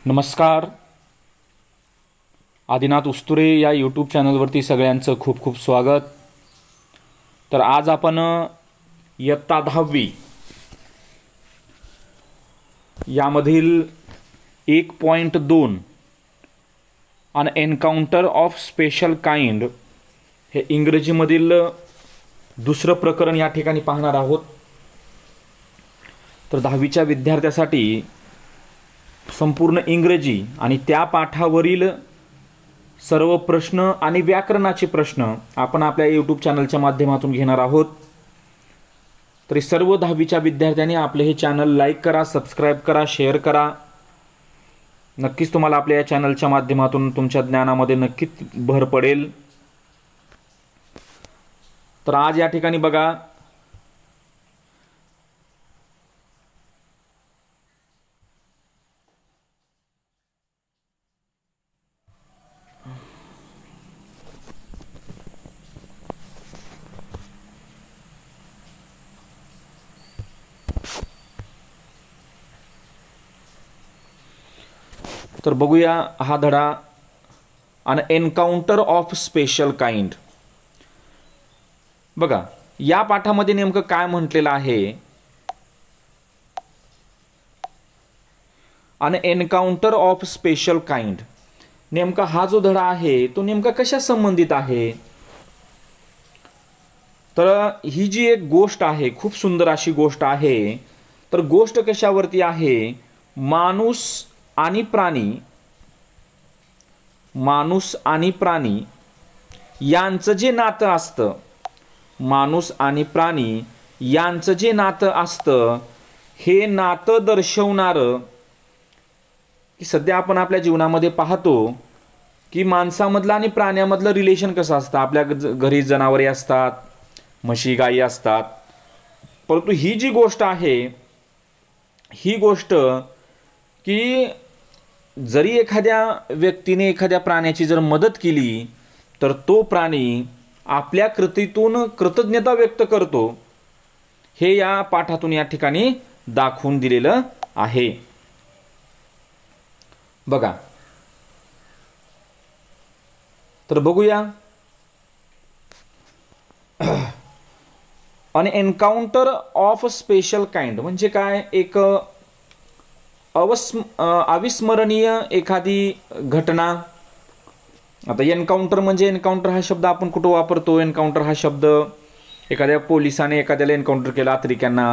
नमस्कार. आदिनाथ उस्तुरे या यूट्यूब चॅनलवरती सगळ्यांचं खूप खूप स्वागत. तर आज आपण इयत्ता 10वी यामधील 1.2 अन एन्काउंटर ऑफ स्पेशल काइंड हे इंग्रजीमधील दुसरं प्रकरण या ठिकाणी पाहणार आहोत. तर 10वीच्या विद्यार्थ्यासाठी संपूर्ण इंग्रजी आणि त्या पाठावरील सर्व प्रश्न आणि व्याकरणाचे प्रश्न आपण आपल्या यूट्यूब चॅनलच्या माध्यमातून घेणार आहोत. तरी सर्व 10वीच्या विद्यार्थ्यांनी आपले हे चॅनल लाईक करा, सबस्क्राईब करा, शेअर करा. नक्कीच तुम्हाला आपल्या या चॅनलच्या माध्यमातून तुमच्या ज्ञानामध्ये नक्कीच भर पडेल. तर आज या ठिकाणी बघा, तर बघूया हा धडा अन एन्काउंटर ऑफ स्पेशल काइंड. बघा या पाठामध्ये नेमकं काय म्हटलेलं आहे. अन एन्काउंटर ऑफ स्पेशल काइंड, नेमका हा जो धडा आहे तो नेमका कशा संबंधित आहे. तर ही जी एक गोष्ट आहे, खूप सुंदर अशी गोष्ट आहे. तर गोष्ट कशावरती आहे, माणूस आणि प्राणी यांचं जे नातं असतं, माणूस आणि प्राणी यांचं जे नातं असतं, हे नातं दर्शवणारं की सध्या आपण आपल्या जीवनामध्ये पाहतो की माणसामधलं आणि प्राण्यामधलं रिलेशन कसं असतं. आपल्या घरी जनावरे असतात, म्हशी गायी असतात. परंतु ही जी गोष्ट आहे, ही गोष्ट की जरी एखाद्या व्यक्तीने एखाद्या प्राण्याची जर मदत केली तर तो प्राणी आपल्या कृतीतून कृतज्ञता व्यक्त करतो, हे या पाठातून या ठिकाणी दाखवून दिलेलं आहे. बघा तर बघूया, अन एन्काउंटर ऑफ स्पेशल काइंड म्हणजे काय, एक अविस्मरणीय एखादी घटना. आता एन्काउंटर म्हणजे, एन्काउंटर हा शब्द आपण कुठं वापरतो. एन्काउंटर हा शब्द एखाद्या पोलिसाने एखाद्याला एन्काउंटर केलं, अतिरेक्यांना,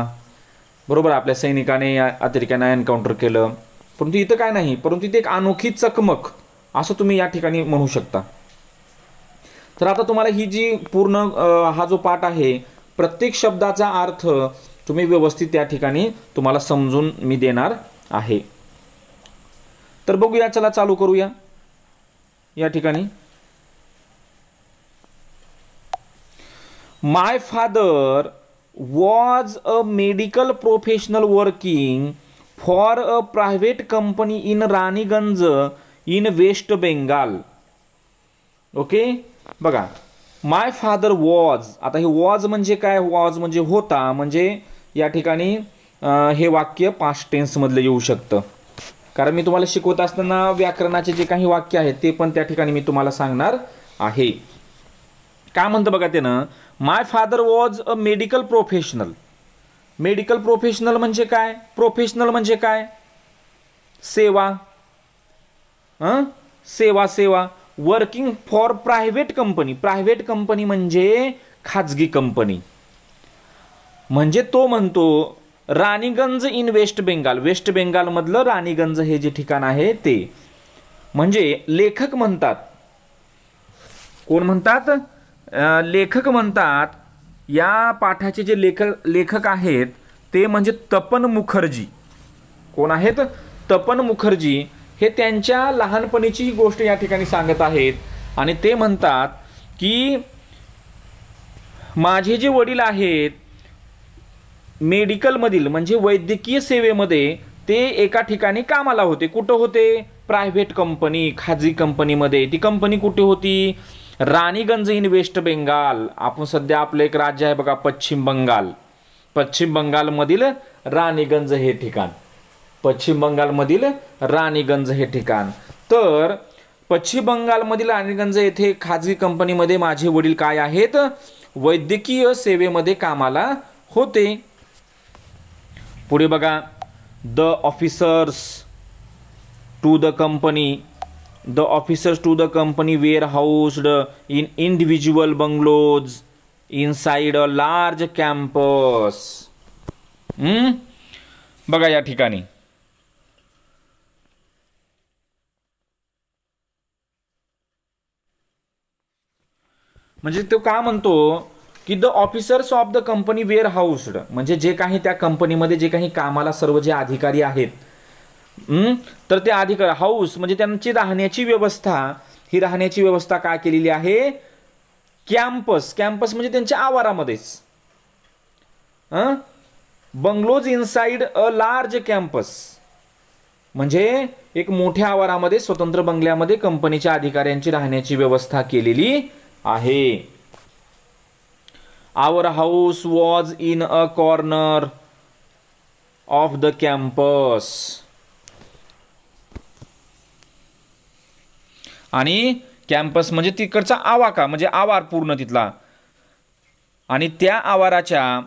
बरोबर, आपल्या सैनिकाने अतिरेक्यांना एन्काउंटर केलं. परंतु इथं काय नाही, परंतु इथे एक अनोखी चकमक असं तुम्ही या ठिकाणी म्हणू शकता. तर आता तुम्हाला ही जी पूर्ण हा जो पाठ आहे, प्रत्येक शब्दाचा अर्थ तुम्ही व्यवस्थित या ठिकाणी तुम्हाला समजून मी देणार आहे. तर बघूया, चला चालू करूया. या ठिकाणी my father was a medical professional working for a private company in Raniganj in West Bengal. Okay, बघा, माय फादर वॉज. आता हे वॉज म्हणजे काय, वॉज म्हणजे होता, म्हणजे या ठिकाणी हे वाक्य पास्ट टेन्स मधलं येऊ शकतं. कारण मी तुम्हाला शिकवत असताना व्याकरणाचे जे काही वाक्य आहेत ते पण त्या ठिकाणी मी तुम्हाला सांगणार आहे. काय म्हणतं बघा त्यानं, my father was a medical professional. Medical professional म्हणजे काय, प्रोफेशनल म्हणजे काय, सेवा, सेवा. Working for private company. Private company म्हणजे खाजगी कंपनी. म्हणजे तो म्हणतो राणीगंज इन वेस्ट बेंगाल. वेस्ट बेंगाल मधलं राणीगंज हे जे ठिकाण आहे ते. म्हणजे लेखक म्हणतात, कोण म्हणतात, लेखक म्हणतात, या पाठाचे जे लेखक आहेत ते म्हणजे तपन मुखर्जी. कोण आहेत, तपन मुखर्जी. हे त्यांच्या लहानपणीची ही गोष्ट या ठिकाणी सांगत आहेत. आणि ते म्हणतात की माझे जे वडील आहेत मेडिकलमधील म्हणजे वैद्यकीय सेवेमध्ये, ते एका ठिकाणी कामाला होते. कुठं होते, प्रायव्हेट कंपनी, खाजगी कंपनीमध्ये. ती कंपनी कुठे होती, राणीगंज इन वेस्ट बेंगाल. आपण सध्या आपलं एक राज्य आहे बघा, पश्चिम बंगाल. पश्चिम बंगालमधील राणीगंज हे ठिकाण. पश्चिम बंगालमधील राणीगंज हे ठिकाण. तर पश्चिम बंगालमधील राणीगंज येथे खाजगी कंपनीमध्ये माझे वडील काय आहेत, वैद्यकीय सेवेमध्ये कामाला होते. पुढे बघा, the officers to the company were housed in individual bungalows inside a large campus. बघा या ठिकाणी म्हणजे तो का म्हणतो की the officers of the company were housed, म्हणजे जे काही त्या कंपनीमध्ये जे काही कामाला सर्व जे अधिकारी आहेत, तर ते अधिकारी हाऊस म्हणजे त्यांची राहण्याची व्यवस्था, ही राहण्याची व्यवस्था काय केलेली आहे, कॅम्पस म्हणजे त्यांच्या आवारामध्येच, bungalows inside a large campus म्हणजे एक मोठ्या आवारामध्ये स्वतंत्र बंगल्यामध्ये कंपनीच्या अधिकाऱ्यांची राहण्याची व्यवस्था केलेली आहे. Our house was in a corner of the campus. आणि कॅम्पस म्हणजे तिकडचा आवाका म्हणजे आवार पूर्ण तिथला, आणि त्या आवाराच्या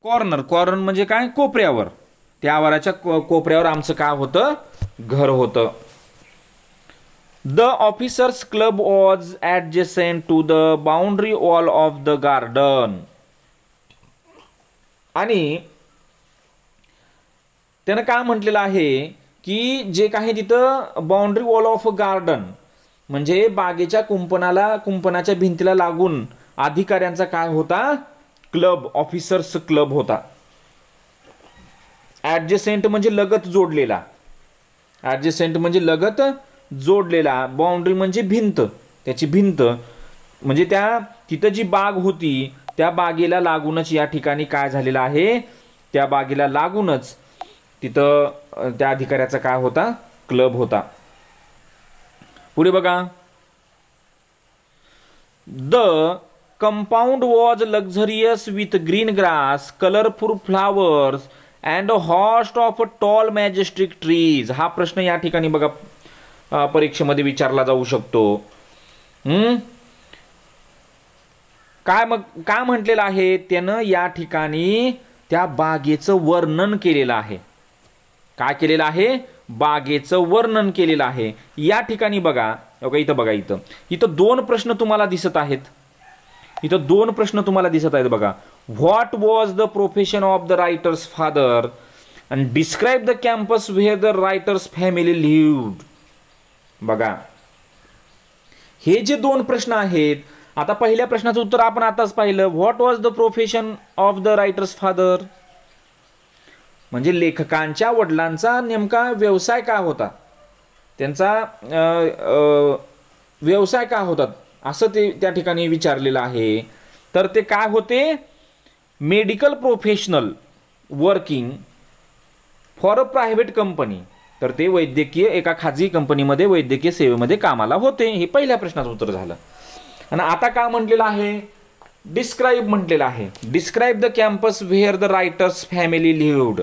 कॉर्नर म्हणजे काय, कोपऱ्यावर, त्या आवाराच्या कोपऱ्यावर आमचं काय होतं, घर होतं. The officers club was adjacent to the boundary wall of the garden. आणि त्यानं काय म्हटलेलं आहे की जे काही तिथं बाउंड्री वॉल ऑफ गार्डन म्हणजे बागेच्या कुंपणाच्या भिंतीला लागून अधिकाऱ्यांचा काय होता, क्लब, ऑफिसर्स क्लब होता. ॲडजसेंट म्हणजे लगत जोडलेला, ॲडजसेंट म्हणजे लगत जोडलेला, बाउंड्री म्हणजे भिंत, त्याची भिंत म्हणजे त्या तिथं जी बाग होती त्या बागेला लागूनच या ठिकाणी काय झालेलं आहे, त्या बागेला लागूनच तिथं त्या अधिकाऱ्याचा काय होता, क्लब होता. पुढे बघा, the compound was luxurious with green grass, colourful flowers and a host of tall majestic trees. हा प्रश्न या ठिकाणी बघा परीक्षेमध्ये विचारला जाऊ शकतो. काय म्हटलेलं आहे त्यानं, या ठिकाणी त्या बागेचं वर्णन केलेलं आहे. काय केलेलं आहे, बागेचं वर्णन केलेलं आहे. या ठिकाणी बघा, इथं बघा, इथं दोन प्रश्न तुम्हाला दिसत आहेत. बघा, what was the profession of the writers father and describe the campus where the writers family lived. बघा, हे जे दोन प्रश्न आहेत, आता पहिल्या प्रश्नाचं उत्तर आपण आताच पाहिलं, what was the profession of the writers father म्हणजे लेखकांच्या वडिलांचा नेमका व्यवसाय काय होता, त्यांचा व्यवसाय काय होता, असं ते त्या ठिकाणी विचारलेलं आहे. तर ते काय होते, medical professional working for a private company. तर ते वैद्यकीय एका खाजगी कंपनीमध्ये वैद्यकीय सेवेमध्ये कामाला होते. हे पहिल्या प्रश्नाचं उत्तर झालं. आणि आता काय म्हटलेलं आहे, डिस्क्राईब म्हटलेलं आहे. Describe the campus where the writers family lived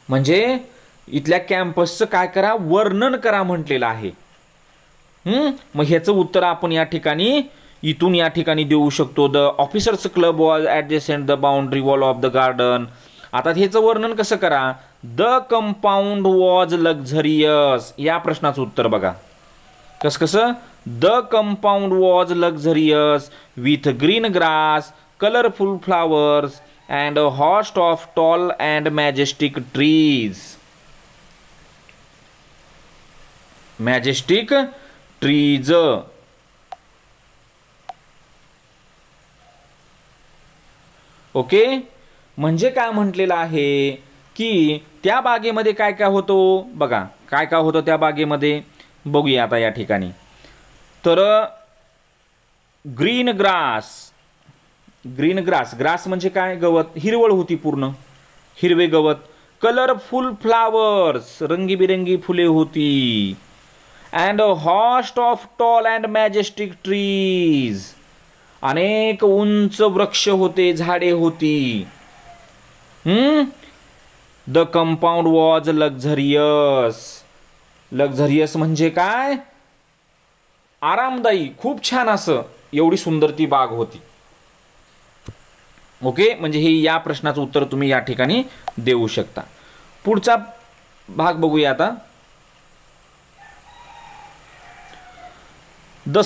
म्हणजे इथल्या कॅम्पसचं काय करा, वर्णन करा म्हटलेलं आहे. मग ह्याचं उत्तर आपण या ठिकाणी इथून या ठिकाणी देऊ शकतो. The officers club was adjacent the boundary wall of the garden. आता ह्याचं वर्णन कसं करा, द कंपाऊंड वॉज लक्झरियस. या प्रश्नाचं उत्तर बघा कसं, the compound was luxurious with green grass, colourful flowers and a host of tall and majestic trees. Majestic trees. Okay, म्हणजे काय म्हटलेलं आहे की त्या बागेमध्ये काय काय होतं, बघा काय काय होतं त्या बागेमध्ये, बघूया आता या ठिकाणी. तर ग्रीन ग्रास म्हणजे काय, गवत, हिरवळ होती, पूर्ण हिरवे गवत. कलरफुल फ्लावर्स, रंगीबिरंगी फुले होती. And a host of tall and majestic trees, अनेक उंच वृक्ष होते, झाडे होती. The compound was luxurious. Luxurious म्हणजे काय? आरामदायी, खूप छान असं, एवढी सुंदर ती बाग होती. ओके, म्हणजे हे या प्रश्नाचं उत्तर तुम्ही या ठिकाणी देऊ शकता. पुढचा भाग बघूया आता. The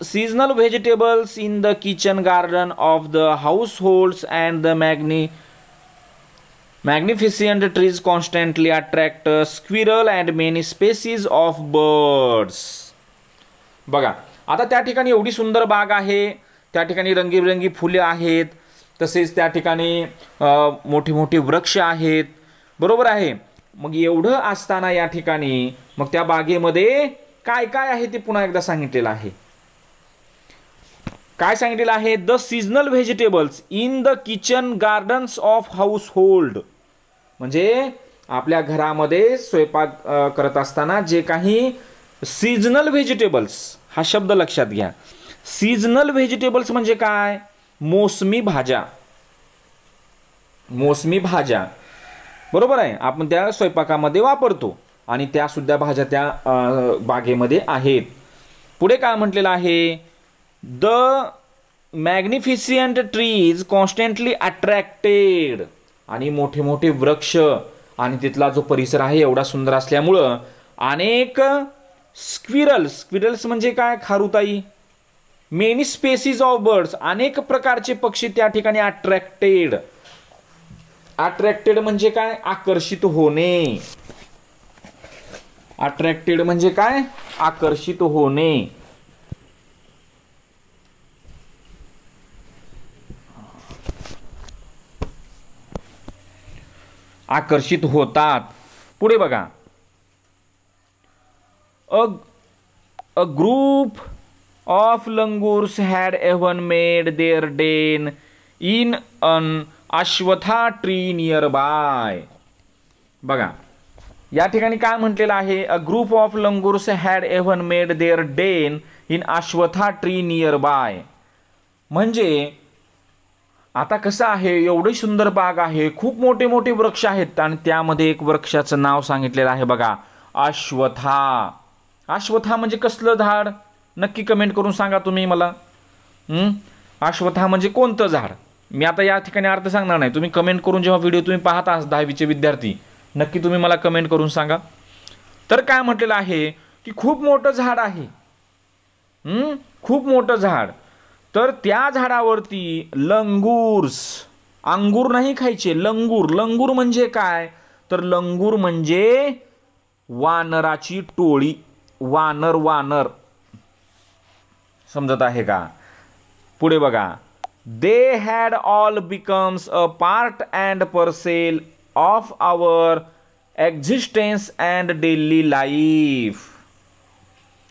seasonal vegetables in the kitchen garden of the households and the magnificent trees constantly attract squirrel and many species of birds. बघा, आता त्या ठिकाणी एवढी सुंदर बाग आहे, त्या ठिकाणी रंगीबेरंगी फुले आहेत, तसेच त्या ठिकाणी मोठी मोठी वृक्ष आहेत, बरोबर आहे. मग एवढं असताना या ठिकाणी मग त्या बागेमध्ये काय काय आहे ते पुन्हा एकदा सांगितलेलं आहे. काय सांगितलेलं आहे? The seasonal vegetables in the kitchen gardens of house hold. म्हणजे आपल्या घरामध्ये स्वयंपाक करत असताना जे काही सीजनल व्हेजिटेबल्स, हा शब्द लक्षात घ्या. सीजनल व्हेजिटेबल्स म्हणजे काय? मोसमी भाज्या. मोसमी भाज्या, बरोबर आहे, आपण त्या स्वयंपाकामध्ये वापरतो आणि त्या सुद्धा भाज्या त्या बागेमध्ये आहेत. पुढे काय म्हटलेलं आहे? The magnificent trees constantly attracted. आणि मोठे मोठे वृक्ष आणि तिथला जो परिसर आहे एवढा सुंदर असल्यामुळं अनेक स्क्विरल्स म्हणजे काय? खारुताई. मेनी स्पेसीज ऑफ बर्ड्स, अनेक प्रकारचे पक्षी त्या ठिकाणी अट्रॅक्टेड. अट्रॅक्टेड म्हणजे काय? आकर्षित होणे. अट्रॅक्टेड म्हणजे काय? आकर्षित होणे. आकर्षित होतात. पुढे बघा. A group of langurs had even made their den in an ashwatha tree nearby. बघा, या ठिकाणी काय म्हटलेलं आहे? A group of langurs had even made their den in ashwatha tree nearby. म्हणजे आता कसं आहे, एवढी सुंदर बाग आहे, खूप मोठे मोठे वृक्ष आहेत आणि त्यामध्ये एक वृक्षाचं नाव सांगितलेलं आहे बघा, अश्वथा. अश्वथा म्हणजे कसलं झाड? नक्की कमेंट करून सांगा तुम्ही मला. अश्वथा म्हणजे कोणतं झाड? मी आता या ठिकाणी अर्थ सांगणार नाही, तुम्ही कमेंट करून जेव्हा व्हिडिओ तुम्ही पाहता 10वीचे विद्यार्थी, नक्की तुम्ही मला कमेंट करून सांगा. तर काय म्हटलेलं आहे की खूप मोठं झाड आहे. खूप मोठं झाड. तर त्या झाडावरती लंगूर्स, अंगूर नाही खायचे, लंगूर. लंगूर म्हणजे काय? तर लंगूर म्हणजे वानराची टोळी. वानर समजत आहे का? पुढे बघा. They had all becomes a part and parcel of our existence and daily life.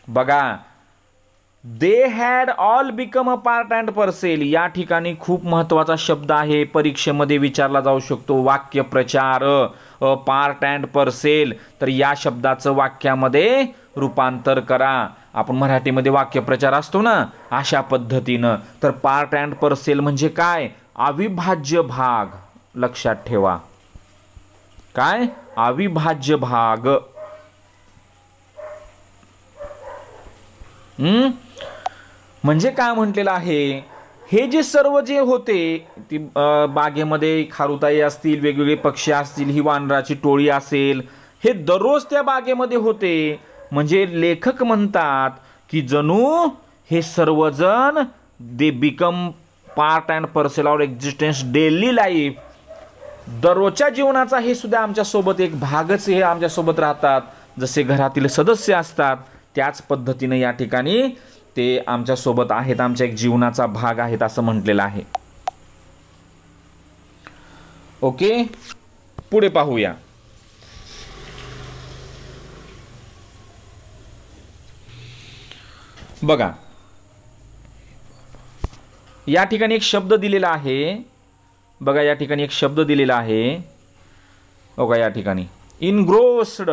बघा, they had all become a part and parcel. या ठिकाणी खूप महत्वाचा शब्द आहे, परीक्षेमध्ये विचारला जाऊ शकतो. वाक्यप्रचार, पार्ट अँड पर्सेल. तर या शब्दाचं वाक्यामध्ये रूपांतर करा. आपण मराठीमध्ये वाक्यप्रचार असतो ना, अशा पद्धतीनं. तर पार्ट अँड पर्सेल म्हणजे काय? अविभाज्य भाग. लक्षात ठेवा, काय? अविभाज्य भाग. म्हणजे काय म्हटलेलं आहे? हे जे सर्व जे होते ती बागेमध्ये खारुताई असतील, वेगवेगळे पक्षी असतील, ही वानराची टोळी असेल, हे दररोज त्या बागेमध्ये होते. म्हणजे लेखक म्हणतात की जणू हे सर्वजण they become part and parcel of existence daily life. दररोजच्या जीवनाचा हे सुद्धा आमच्यासोबत एक भागच हे आमच्यासोबत राहतात. जसे घरातील सदस्य असतात त्याच पद्धतीने या ठिकाणी ते आमच्यासोबत आहेत, आमच्या एक जीवनाचा भाग आहेत असं म्हटलेलं आहे. ओके, पुढे पाहूया. बघा, या ठिकाणी एक शब्द दिलेला आहे. बघा, या ठिकाणी एक शब्द दिलेला आहे. बघा, या ठिकाणी इनग्रोस्ड.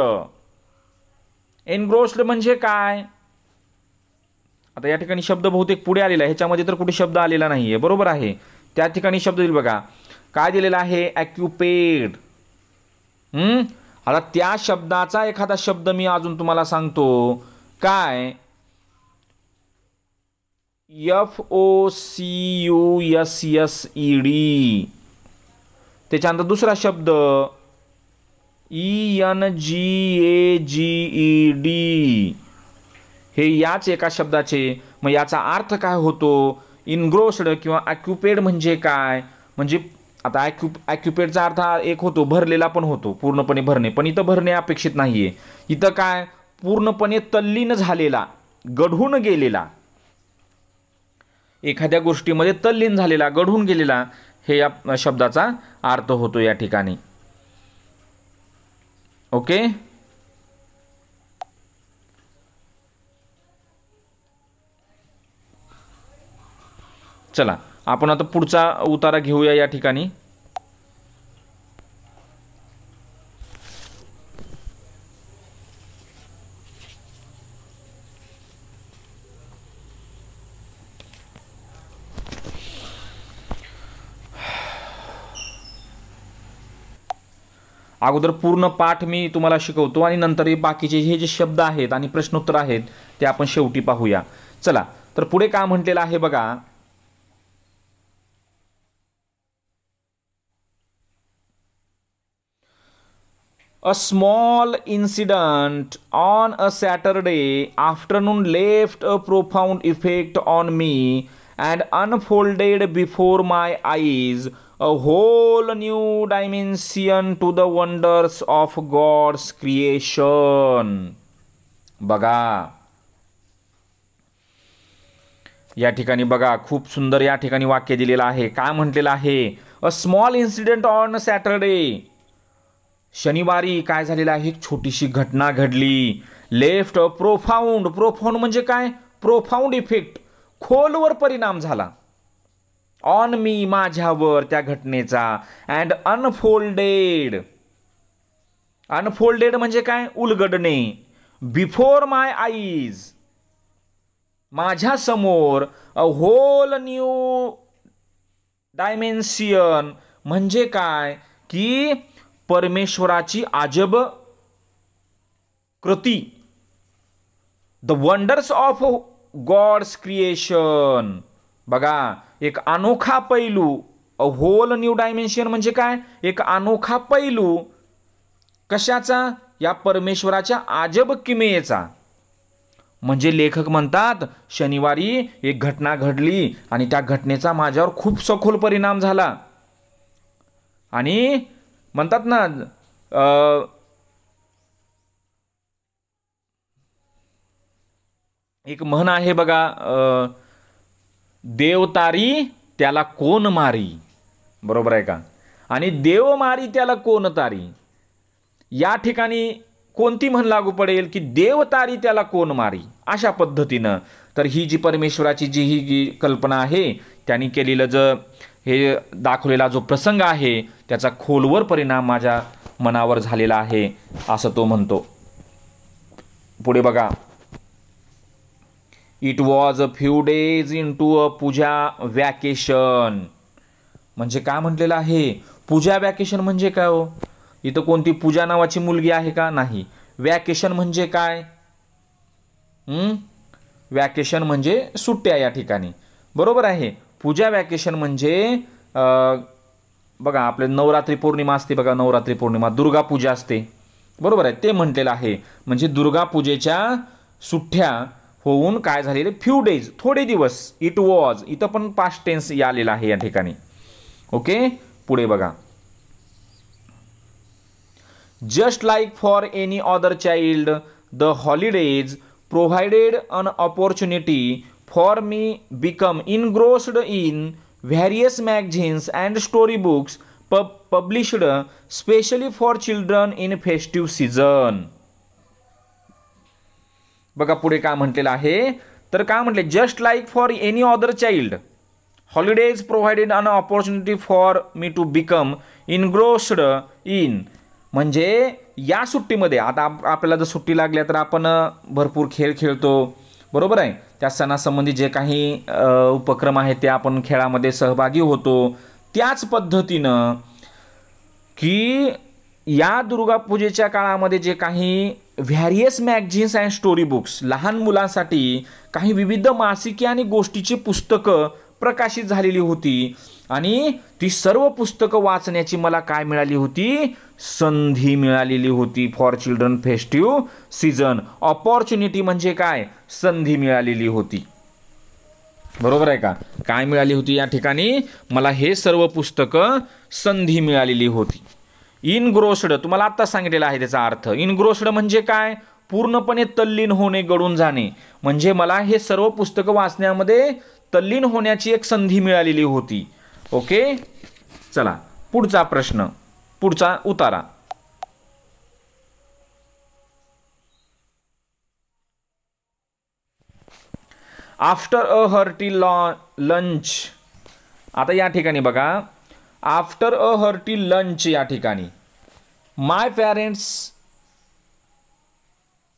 एनग्रोस्ड म्हणजे काय? आता या ठिकाणी शब्द बहुतेक पुढे आलेला आहे, ह्याच्यामध्ये तर कुठे शब्द आलेला नाहीये, बरोबर आहे. त्या ठिकाणी शब्द दिले बघा. काय दिलेलं आहे? ॲक्युपेड. आता त्या शब्दाचा एखादा शब्द मी अजून तुम्हाला सांगतो. काय? FOCUSSED. त्याच्यानंतर दुसरा शब्द ENGAGED. हे याच एका शब्दाचे. मग याचा अर्थ काय होतो? इनग्रोस्ड किंवा ॲक्युपेड म्हणजे काय? म्हणजे आता ॲक्युपेडचा अर्थ एक होतो भरलेला पण होतो, पूर्णपणे भरणे. पण इथं भरणे अपेक्षित नाहीये. इथं काय? पूर्णपणे तल्लीन झालेला, गढून गेलेला, एखाद्या गोष्टीमध्ये तल्लीन झालेला, गढून गेलेला, हे या शब्दाचा अर्थ होतो या ठिकाणी. ओके. चला आपण आता पुढचा उतारा घेऊया या ठिकाणी. अगोदर पूर्ण पाठ मी तुम्हाला शिकवतो आणि नंतर बाकीचे हे जे शब्द आहेत आणि प्रश्नोत्तर आहेत ते आपण शेवटी पाहूया. चला तर पुढे काय म्हटलेलं आहे बघा. A small incident on a Saturday afternoon left a profound effect on me and unfolded before my eyes a whole new dimension to the wonders of God's creation. बघा या ठिकाणी बघा, खूप सुंदर या ठिकाणी वाक्य दिलेलं आहे. काय म्हटलेलं आहे? A small incident on Saturday. शनिवारी काय झालेलं आहे? एक छोटीशी घटना घडली. Left a profound. प्रोफाऊंड म्हणजे काय? प्रोफाऊंड इफेक्ट, खोलवर परिणाम झाला. ऑन मी, माझ्यावर त्या घटनेचा. And unfolded. अनफोल्डेड म्हणजे काय? उलगडणे. बिफोर माय आईज, माझ्या समोर. अ होल न्यू डायमेन्शन म्हणजे काय? की परमेश्वराची अजब कृती. The wonders of God's creation. बघा एक अनोखा पैलू. अ होल न्यू डायमेन्शन म्हणजे काय? एक अनोखा पैलू. कशाचा? या परमेश्वराच्या अजब किमयेचा. म्हणजे लेखक म्हणतात शनिवारी एक घटना घडली आणि त्या घटनेचा माझ्यावर खूप सखोल परिणाम झाला. आणि म्हणतात ना एक म्हण आहे बघा, देव तारी त्याला कोण मारी. बरोबर आहे का? आणि देव मारी त्याला कोण तारी. या ठिकाणी कोणती म्हण लागू पडेल? की देव तारी त्याला कोण मारी, अशा पद्धतीनं. तर ही जी परमेश्वराची जी कल्पना आहे त्यांनी केलेलं हे दाखवलेला जो प्रसंग आहे त्याचा खोलवर परिणाम माझ्या मनावर झालेला आहे असं तो म्हणतो. पुढे बघा. It was a few days into a puja vacation. म्हणजे काय म्हटलेलं आहे? पूजा वॅकेशन म्हणजे काय हो? इथं कोणती पूजा नावाची मुलगी आहे का? नाही. वॅकेशन म्हणजे काय? वॅकेशन म्हणजे सुट्ट्या या ठिकाणी. बरोबर आहे. पूजा वॅकेशन म्हणजे बघा आपले नवरात्री पौर्णिमा असते बघा, नवरात्री पौर्णिमा, दुर्गा पूजा असते. बरोबर आहे. ते म्हटलेलं आहे. म्हणजे दुर्गा पूजेच्या सुट्ट्या होऊन काय झालेले? फ्यू डेज, थोडे दिवस. इट वॉज, इथं पण पास्ट टेन्स आलेला आहे या ठिकाणी. ओके. पुढे बघा. Just like for any other child the holidays provided an opportunity for me become engrossed in various magazines and storybooks published specially for children in festive season. बघा पुढे काय म्हटलेलं आहे. तर काय म्हटले? Just like for any other child holidays provided an opportunity for me to become engrossed in. म्हणजे या सुट्टीमध्ये आता आपल्याला जर सुट्टी लागल्या तर आपण भरपूर खेळ खेळतो. बरोबर आहे. त्या सणासंबंधी जे काही उपक्रम आहेत ते आपण खेळामध्ये सहभागी होतो. त्याच पद्धतीनं की या दुर्गापूजेच्या काळामध्ये जे काही various magazines and story books, लहान मुलांसाठी काही विविध मासिके आणि गोष्टीची पुस्तकं प्रकाशित झालेली होती आणि ती सर्व पुस्तकं वाचण्याची मला काय मिळाली होती, संधी मिळालेली होती. For children festive season, opportunity म्हणजे काय, संधी मिळालेली होती. बरोबर आहे का? काय मिळाली होती या ठिकाणी, मला हे सर्व पुस्तकं संधी मिळालेली होती. इनग्रोस्ड तुम्हाला आता सांगितलेलं आहे त्याचा अर्थ. इनग्रोस्ड म्हणजे काय, पूर्णपणे तल्लीन होणे, गळून जाणे. म्हणजे मला हे सर्व पुस्तकं वाचण्यामध्ये तल्लीन होण्याची एक संधी मिळालेली होती. ओके, चला पुढचा प्रश्न, पुढचा उतारा. After a hearty lunch. आता या ठिकाणी बघा, आफ्टर अ हर्टी लंच या ठिकाणी my parents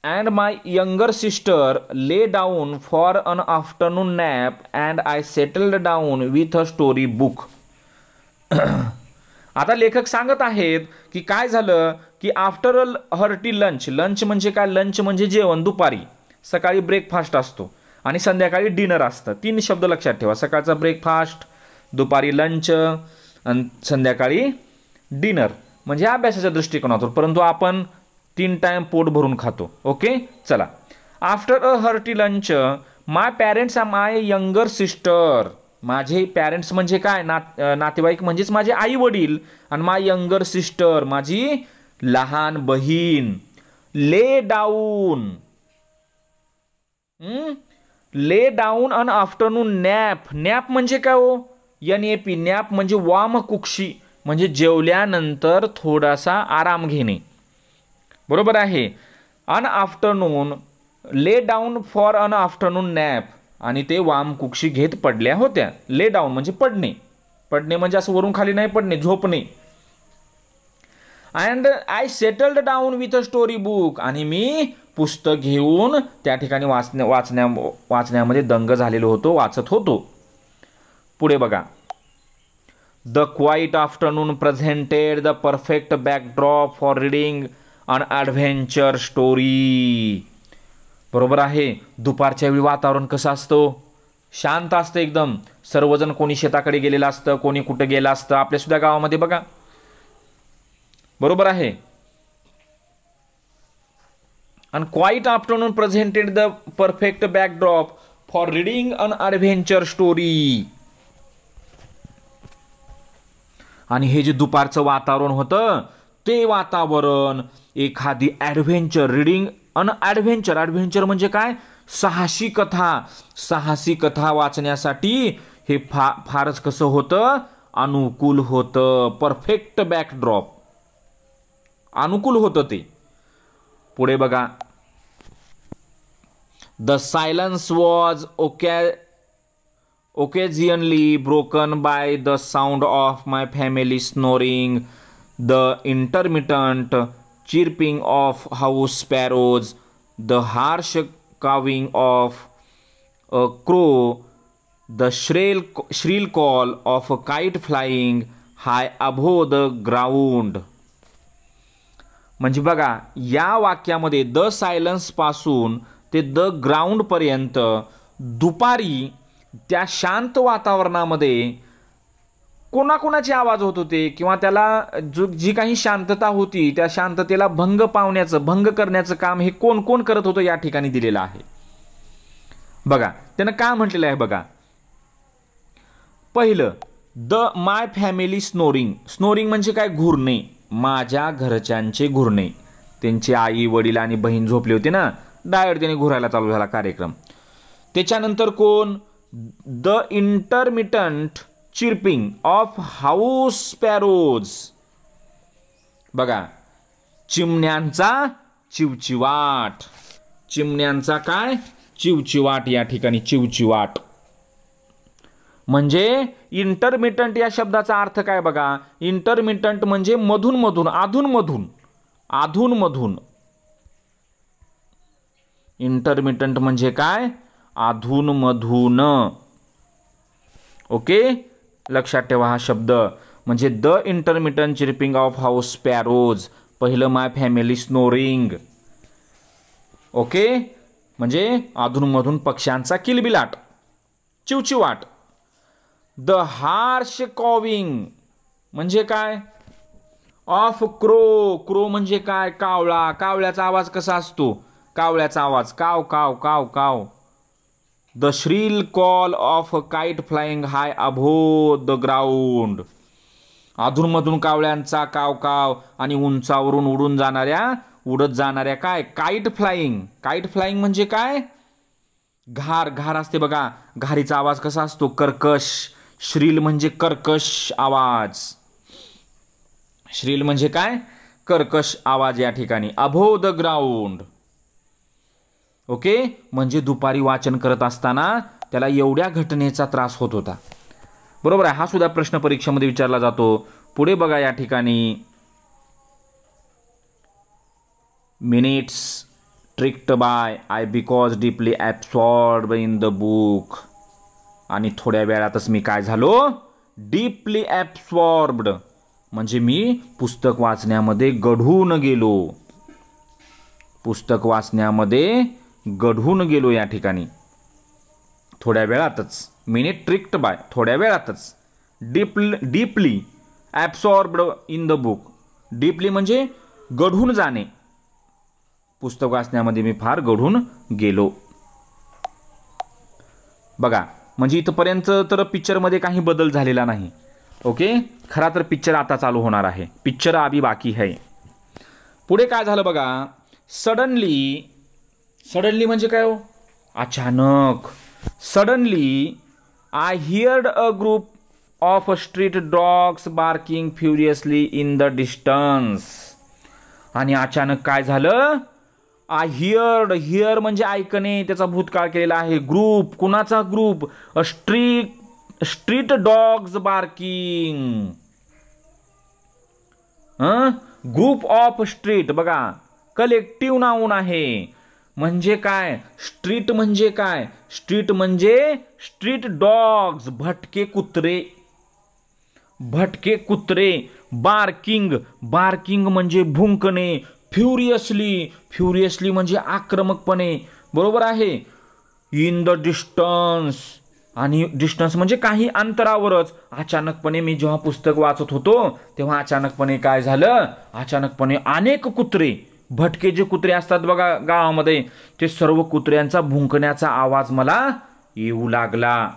and my younger sister lay down for an afternoon nap and I settled down with a story book. आता लेखक सांगत आहेत की काय झालं की after a hearty lunch, lunch म्हणजे काय, लंच म्हणजे जेवण, दुपारी. सकाळी ब्रेकफास्ट असतो आणि संध्याकाळी डिनर असतं. 3 शब्द लक्षात ठेवा, सकाळचा ब्रेकफास्ट, दुपारी लंच आणि संध्याकाळी डिनर. म्हणजे अभ्यासाच्या दृष्टिकोनातून, परंतु आपण 3 टाइम पोट भरून खातो. ओके, चला. After a hearty lunch my parents are my younger sister. माझे पॅरेंट्स म्हणजे काय, नातेवाईक म्हणजेच माझे आई वडील, आणि माय यंगर सिस्टर माझी लहान बहीण. ले डाऊन, ले डाऊन अन आफ्टरनून नॅप. नॅप म्हणजे काय हो, NAP. नॅप म्हणजे वाम कुक्षी, म्हणजे जेवल्यानंतर थोडासा आराम घेणे. बरोबर आहे. An afternoon, lay down for an afternoon nap, आणि ते वाम कुक्षी घेत पडल्या होत्या. ले डाऊन म्हणजे पडणे, पडणे म्हणजे असं वरून खाली नाही पडणे, झोपणे. And I settled down with a story book, आणि मी पुस्तक घेऊन त्या ठिकाणी वाचण्यामध्ये दंग झालेलो होतो, वाचत होतो. पुढे बघा. The quiet afternoon presented the perfect backdrop for reading an adventure story. बरोबर आहे. दुपारच्या वेळी वातावरण कसं असतं, शांत असतं एकदम. सर्वजण, कोणी शेताकडे गेलेलं असतं, कोणी कुठं गेलं असतं, आपल्या सुद्धा गावामध्ये बघा. बरोबर आहे. आणि quiet afternoon presented the perfect backdrop for reading an adventure story. आणि हे जे दुपारचं वातावरण होतं, ते वातावरण एखादी adventure, reading an adventure. Adventure म्हणजे काय, साहसी कथा. साहसी कथा वाचण्यासाठी हे फारच कसं होतं, अनुकूल होतं. परफेक्ट बॅकड्रॉप, अनुकूल होतं ते. पुढे बघा. The silence was occasionally broken by the sound of my family snoring, the intermittent chirping of house sparrows, the harsh cawing of a crow, the shrill call of a kite flying high above the ground. म्हणजे बघा, या वाक्यामध्ये the silence पासून ते the ground पर्यंत दुपारी त्या शांत वातावरणामध्ये कोणाकोणाचे आवाज होत होते, किंवा त्याला जी काही शांतता होती त्या शांततेला भंग करण्याचं काम हे कोण कोण करत होतं या ठिकाणी दिलेलं आहे. बघा त्यानं काय म्हटलेलं आहे बघा. पहिलं, the my family snoring. Snoring म्हणजे काय, घुरणे. माझ्या घरच्यांचे घुरणे. त्यांचे आई वडील आणि बहीण झोपले होते ना, डायरेक्ट त्याने घुरायला चालू झाला कार्यक्रम. त्याच्यानंतर कोण, the intermittent chirping of house sparrows. बघा, चिमण्यांचा चिवचिवाट. चिमण्यांचा काय, चिवचिवाट. या ठिकाणी चिवचिवाट म्हणजे इंटरमिटंट या शब्दाचा अर्थ काय बघा. इंटरमिटंट म्हणजे मधून मधून, अधून मधून, अधून मधून. इंटरमिटंट म्हणजे काय, अधून मधून. ओके, लक्षात ठेवा हा शब्द. म्हणजे the intermittent chirping of house sparrows. पहिलं माय फॅमिली स्नोरिंग. ओके, म्हणजे अधूनमधून पक्ष्यांचा किलबिलाट, चिवचिवाट. द हार्श कॉविंग म्हणजे काय? Of crow. क्रो म्हणजे काय? कावळा. कावळ्याचा आवाज कसा असतो? कावळ्याचा आवाज काव काव काव काव. The Srila call of kite flying high above the ground. अधूनमधून कावळ्यांचा काव काव आणि उंचावरून उडत जाणाऱ्या काय? Kite flying. काइट फ्लाइंग म्हणजे काय? घार. घार असते बघा, घारीचा आवाज कसा असतो? कर्कश. श्रील म्हणजे कर्कश आवाज. श्रील म्हणजे काय? कर्कश आवाज या ठिकाणी. Above the ground. ओके, म्हणजे दुपारी वाचन करत असताना त्याला एवढ्या घटनेचा त्रास होत होता. बरोबर आहे. हा सुद्धा प्रश्न परीक्षेमध्ये विचारला जातो. पुढे बघा या ठिकाणी, minutes tricked by I because deeply absorbed in the book. आणि थोड्या वेळातच मी काय झालो? डीपली ॲब्सॉर्ब्ड म्हणजे मी पुस्तक वाचण्यामध्ये गढून गेलो. पुस्तक वाचण्यामध्ये गढून गेलो या ठिकाणी. थोड्या वेळातच. मिनिट ट्रिक्ड बाय थोड्या वेळातच. Deeply absorbed in the book. Deeply म्हणजे गढून जाणे. पुस्तक वाचण्यामध्ये मी फार गढून गेलो. बघा, म्हणजे इथपर्यंत तर पिक्चरमध्ये काही बदल झालेला नाही. ओके, खरा तर पिक्चर आता चालू होणार आहे. पिक्चर अभी बाकी है. पुढे काय झालं बघा. सडनली. सडनली म्हणजे काय हो? अचानक. Suddenly I heard a group of street dogs barking furiously in the distance. आणि अचानक काय झालं? I heard. हियर म्हणजे ऐकणे, त्याचा भूतकाळ केलेला आहे. ग्रुप. कुणाचा group? A street dogs barking. Group of street बघा, कलेक्टिव्ह नाऊन आहे. म्हणजे काय? स्ट्रीट म्हणजे काय? स्ट्रीट म्हणजे स्ट्रीट डॉग्स, भटके कुत्रे. भटके कुत्रे. बार्किंग. बार्किंग म्हणजे भुंकणे. फ्युरियसली. फ्युरियसली म्हणजे आक्रमकपणे. बरोबर आहे. In the distance. आणि डिस्टन्स म्हणजे काही अंतरावरच. अचानकपणे मी जेव्हा पुस्तक वाचत होतो तेव्हा अचानकपणे काय झालं? अचानकपणे अनेक कुत्रे, भटके जे कुत्रे असतात बघा गावामध्ये, ते सर्व कुत्र्यांचा भुंकण्याचा आवाज मला येऊ लागला.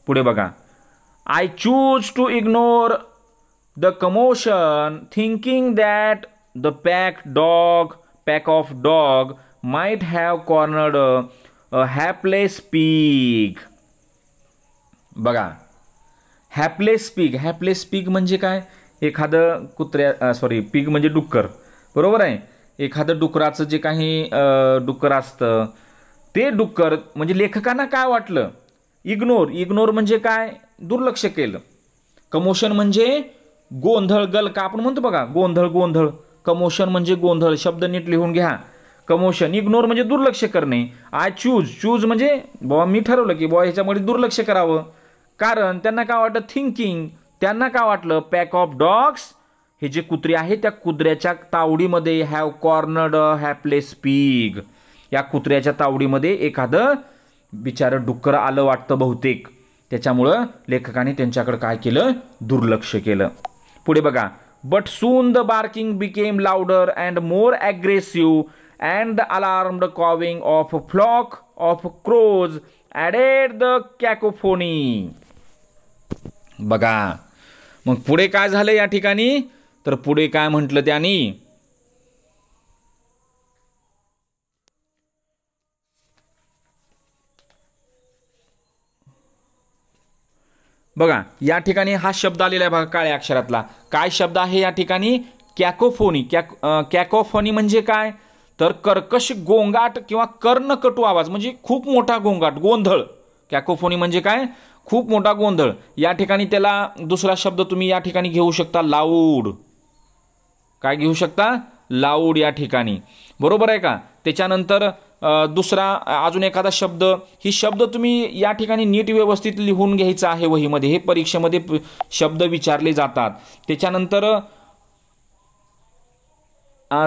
पुढे बघा. I choose to ignore the commotion thinking that the pack of dog might have cornered a hapless pig. बघा, हॅपलेस पिग. हॅपलेस पिग म्हणजे काय? एखादं पिग म्हणजे डुक्कर. बरोबर आहे. एखादं डुकराचं जे काही डुक्कर असतं ते डुक्कर म्हणजे लेखकांना काय वाटलं? इग्नोर. इग्नोर म्हणजे काय? दुर्लक्ष केलं. कमोशन म्हणजे गोंधळ, गलका आपण म्हणतो बघा, गोंधळ गोंधळ. कमोशन म्हणजे गोंधळ. शब्द नीट लिहून घ्या. कमोशन. इग्नोर म्हणजे दुर्लक्ष करणे. आय चूज म्हणजे बाबा मी ठरवलं की बाबा ह्याच्यामध्ये दुर्लक्ष करावं. कारण त्यांना काय वाटतं? थिंकिंग. त्यांना काय वाटलं? पॅक ऑफ डॉग्स, हे जे कुत्रे आहेत त्या कुत्र्याच्या तावडीमध्ये हॅव कॉर्नर्ड हॅपलेस पिग. या कुत्र्याच्या तावडीमध्ये एखादं बिचारं डुक्कर आलं वाटतं बहुतेक. त्याच्यामुळं लेखकाने त्यांच्याकडे काय केलं? दुर्लक्ष केलं. पुढे बघा. But soon the barking became louder and more aggressive and the alarmed cawing of flock of crows added the cacophony. बघा, मग पुढे काय झालं या ठिकाणी? तर पुढे काय म्हटलं त्यांनी? बघा, या ठिकाणी हा शब्द आलेला आहे बघा काळ्या अक्षरातला. काय शब्द आहे या ठिकाणी? कॅकोफोनी. कॅकोफोनी म्हणजे काय? तर कर्कश गोंगाट किंवा कर्णकटू आवाज म्हणजे खूप मोठा गोंगाट, गोंधळ. कॅकोफोनी म्हणजे काय? खूप मोठा गोंधळ. या ठिकाणी त्याला दुसरा शब्द तुम्ही या ठिकाणी घेऊ शकता, लाऊड. काय घेऊ शकता? लाऊड या ठिकाणी. बरोबर आहे का? त्याच्यानंतर दुसरा अजून एखादा शब्द, ही शब्द तुम्ही या ठिकाणी नीट व्यवस्थित लिहून घ्यायचं आहे वहीमध्ये. हे परीक्षेमध्ये शब्द विचारले जातात. त्याच्यानंतर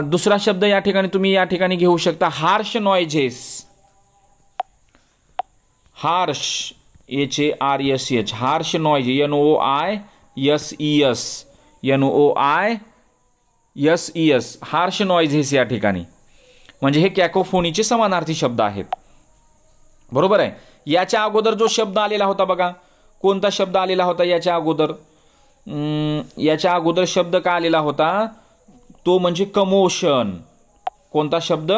दुसरा शब्द या ठिकाणी तुम्ही या ठिकाणी घेऊ शकता harsh noises. Harsh HARSH harsh noise NOISES harsh noises या ठिकाणी म्हणजे हे कॅकोफोनीचे समानार्थी शब्द आहेत. बरोबर आहे. याच्या अगोदर जो शब्द आलेला होता बघा, कोणता शब्द आलेला होता याच्या अगोदर? याच्या अगोदर शब्द काय आलेला होता? तो म्हणजे कमोशन. कोणता शब्द?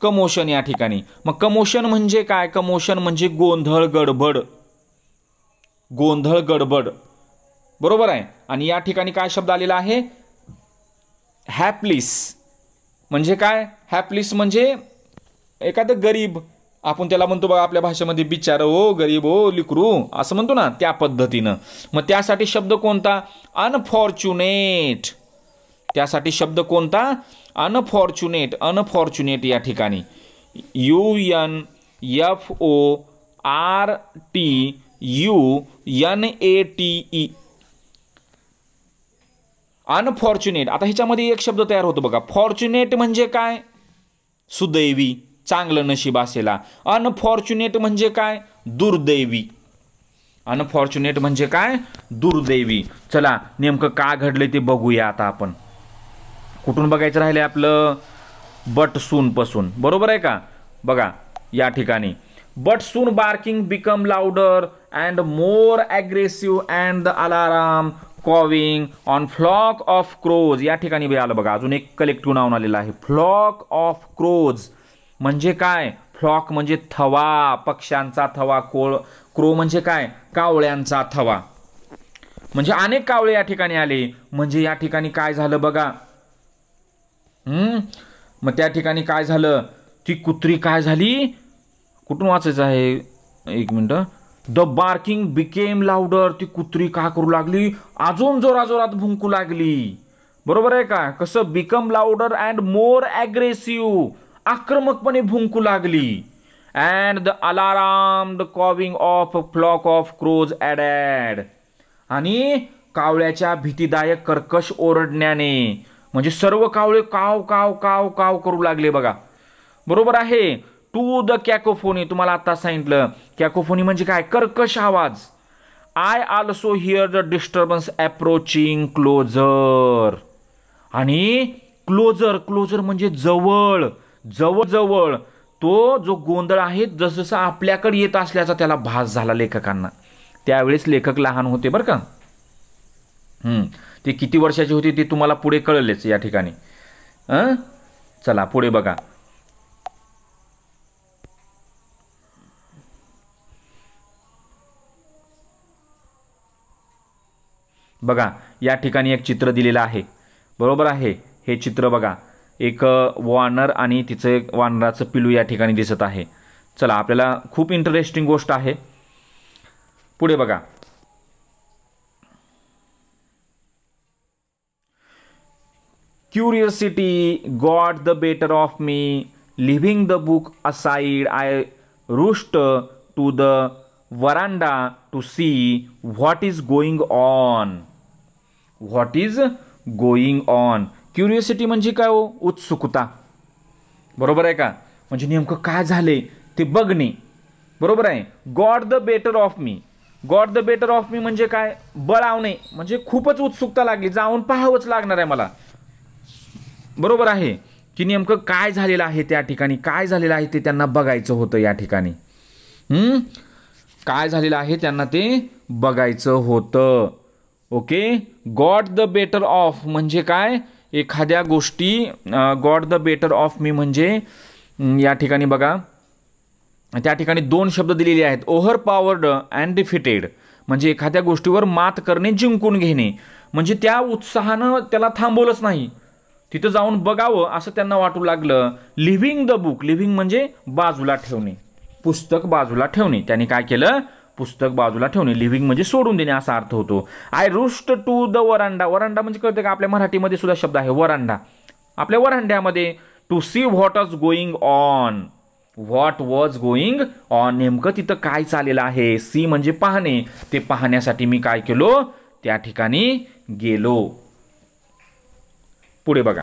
कमोशन या ठिकाणी. मग कमोशन म्हणजे काय? कमोशन म्हणजे गोंधळ गडबड. गोंधळ गडबड. बरोबर आहे. आणि या ठिकाणी काय शब्द आलेला आहे? हॅपलिस. म्हणजे काय? हॅपलिस म्हणजे एखादं गरीब, आपण त्याला म्हणतो बघा आपल्या भाषेमध्ये बिचार, ओ गरीब, ओ लिकरू, असं म्हणतो ना, त्या पद्धतीनं. मग त्यासाठी शब्द कोणता? अनफॉर्च्युनेट. त्यासाठी शब्द कोणता? अनफॉर्च्युनेट. अनफॉर्च्युनेट या ठिकाणी UNFORTUNATE अनफॉर्च्युनेट. आता ह्याच्यामध्ये एक शब्द तयार होतो बघा. फॉर्च्युनेट म्हणजे काय? सुदैवी, चांगलं नशीब असेला. अनफॉर्च्युनेट म्हणजे काय? दुर्दैवी. अनफॉर्च्युनेट म्हणजे काय? दुर्दैवी. चला नेमकं काय घडलंय ते बघूया आता आपण. कुठून बघायचं राहिलंय आपलं? बट सून पासून. बरोबर आहे का? बघा या ठिकाणी but soon barking become louder and more aggressive and the alarm cawing on flock of crows. या ठिकाणी बी आलं बघा, अजून एक कलेक्टिव्ह नाऊन आलेलं आहे. फ्लॉक ऑफ क्रोज म्हणजे काय? फ्लॉक म्हणजे थवा, पक्ष्यांचा थवा. क्रो म्हणजे काय? कावळ्यांचा थवा. म्हणजे अनेक कावळे या ठिकाणी आले. म्हणजे या ठिकाणी काय झालं बघा. मग त्या ठिकाणी काय झालं? ती कुत्री काय झाली? कुठून वाचायचं आहे? एक minute. The barking became louder. ती कुत्री काय करू लागली? अजून जोराजोरात भुंकू लागली. बरोबर आहे का? कसं? Become louder and more aggressive. आक्रमकपणे भुंकू लागली. And the alarm the cawing of flock of crows added. आणि कावळ्याच्या भीतीदायक कर्कश ओरडण्याने म्हणजे सर्व कावळे काव काव काव काव करू लागले बघा. बरोबर आहे. To the cacophony. तुम्हाला आता सांगितलं कॅकोफोनी म्हणजे काय? कर्कश आवाज. I also hear the disturbance approaching closer. आणि क्लोजर, क्लोजर म्हणजे जवळ, जवळ जवळ. तो जो गोंधळ आहे जसजसा आपल्याकडे येत असल्याचा त्याला भास झाला लेखकांना. त्यावेळेस लेखक लहान होते बरं का. ते किती वर्षाचे होते ते तुम्हाला पुढे कळलेच या ठिकाणी. चला पुढे बघा. बघा या ठिकाणी एक चित्र दिलेलं आहे. बरोबर आहे. हे चित्र बघा. एक वानर आणि तिचं एक वानराचं पिलू या ठिकाणी दिसत आहे. चला आपल्याला खूप इंटरेस्टिंग गोष्ट आहे. पुढे बघा. Curiosity got the better of me. Leaving the book aside, I rushed to the veranda to see what is going on. What is going on? Curiosity म्हणजे काय हो? उत्सुकता. बरोबर आहे का? म्हणजे नेमकं काय झाले ते बघणे. बरोबर आहे. Got the better of me. Got the better of me म्हणजे काय? बळावणे. म्हणजे खूपच उत्सुकता लागली, जाऊन पाहावंच लागणार आहे मला. बरोबर आहे की नेमकं काय झालेलं आहे त्या ठिकाणी, काय झालेलं आहे ते त्यांना बघायचं होतं या ठिकाणी. काय झालेलं आहे त्यांना ते बघायचं होतं. Okay. Got the better of म्हणजे काय? एखाद्या गोष्टी. Got the better of me म्हणजे या ठिकाणी बघा, त्या ठिकाणी दोन शब्द दिलेले आहेत. ओव्हर पॉवर्ड अँड डिफिटेड म्हणजे एखाद्या गोष्टीवर मात करणे, जिंकून घेणे. म्हणजे त्या उत्साहानं त्याला थांबवलंच नाही, तिथं जाऊन बघावं असं त्यांना वाटू लागलं. Living the book. लिव्हिंग म्हणजे बाजूला ठेवणे, पुस्तक बाजूला ठेवणे. त्यांनी काय केलं? पुस्तक बाजूला ठेवणे. लिव्हिंग म्हणजे सोडून देणे असा अर्थ होतो. I rushed to the veranda. Veranda म्हणजे कळते का? आपल्या मराठीमध्ये सुद्धा शब्द आहे वरांडा. आपल्या वरांड्यामध्ये to see what is going on. What was going on, नेमकं तिथं काय चाललेलं आहे. सी म्हणजे पाहणे, ते पाहण्यासाठी मी काय केलो, त्या ठिकाणी गेलो. पुढे बघा.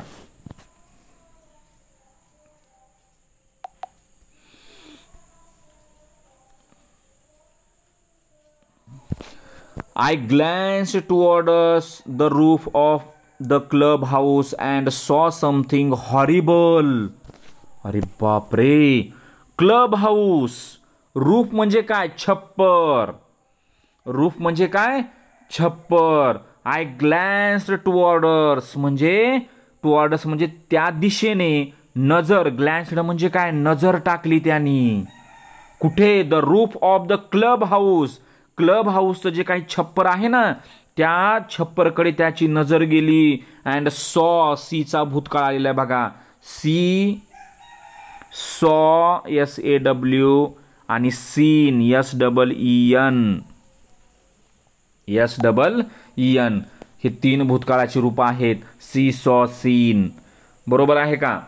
I glanced towards the roof of the clubhouse and saw something horrible. अरे बापरे, क्लब हाऊस. रूफ म्हणजे काय, छप्पर. रूफ म्हणजे काय, छप्पर. आय ग्लॅन्स्ड टुवर्ड्स म्हणजे त्या दिशेने नजर. ग्लॅन्स्ड म्हणजे काय, नजर टाकली त्यांनी. कुठे, the roof of the club house. Club हाऊसचं जे काही छप्पर आहे ना, त्या छप्परकडे त्याची नजर गेली. अँड सॉ, सीचा भूतकाळ आलेला आहे बघा. सी, सॉ SAW आणि सीन SEEN. हे 3 भूतकाळाची रूप आहेत. सी, सॉ, सीन. बरोबर आहे का?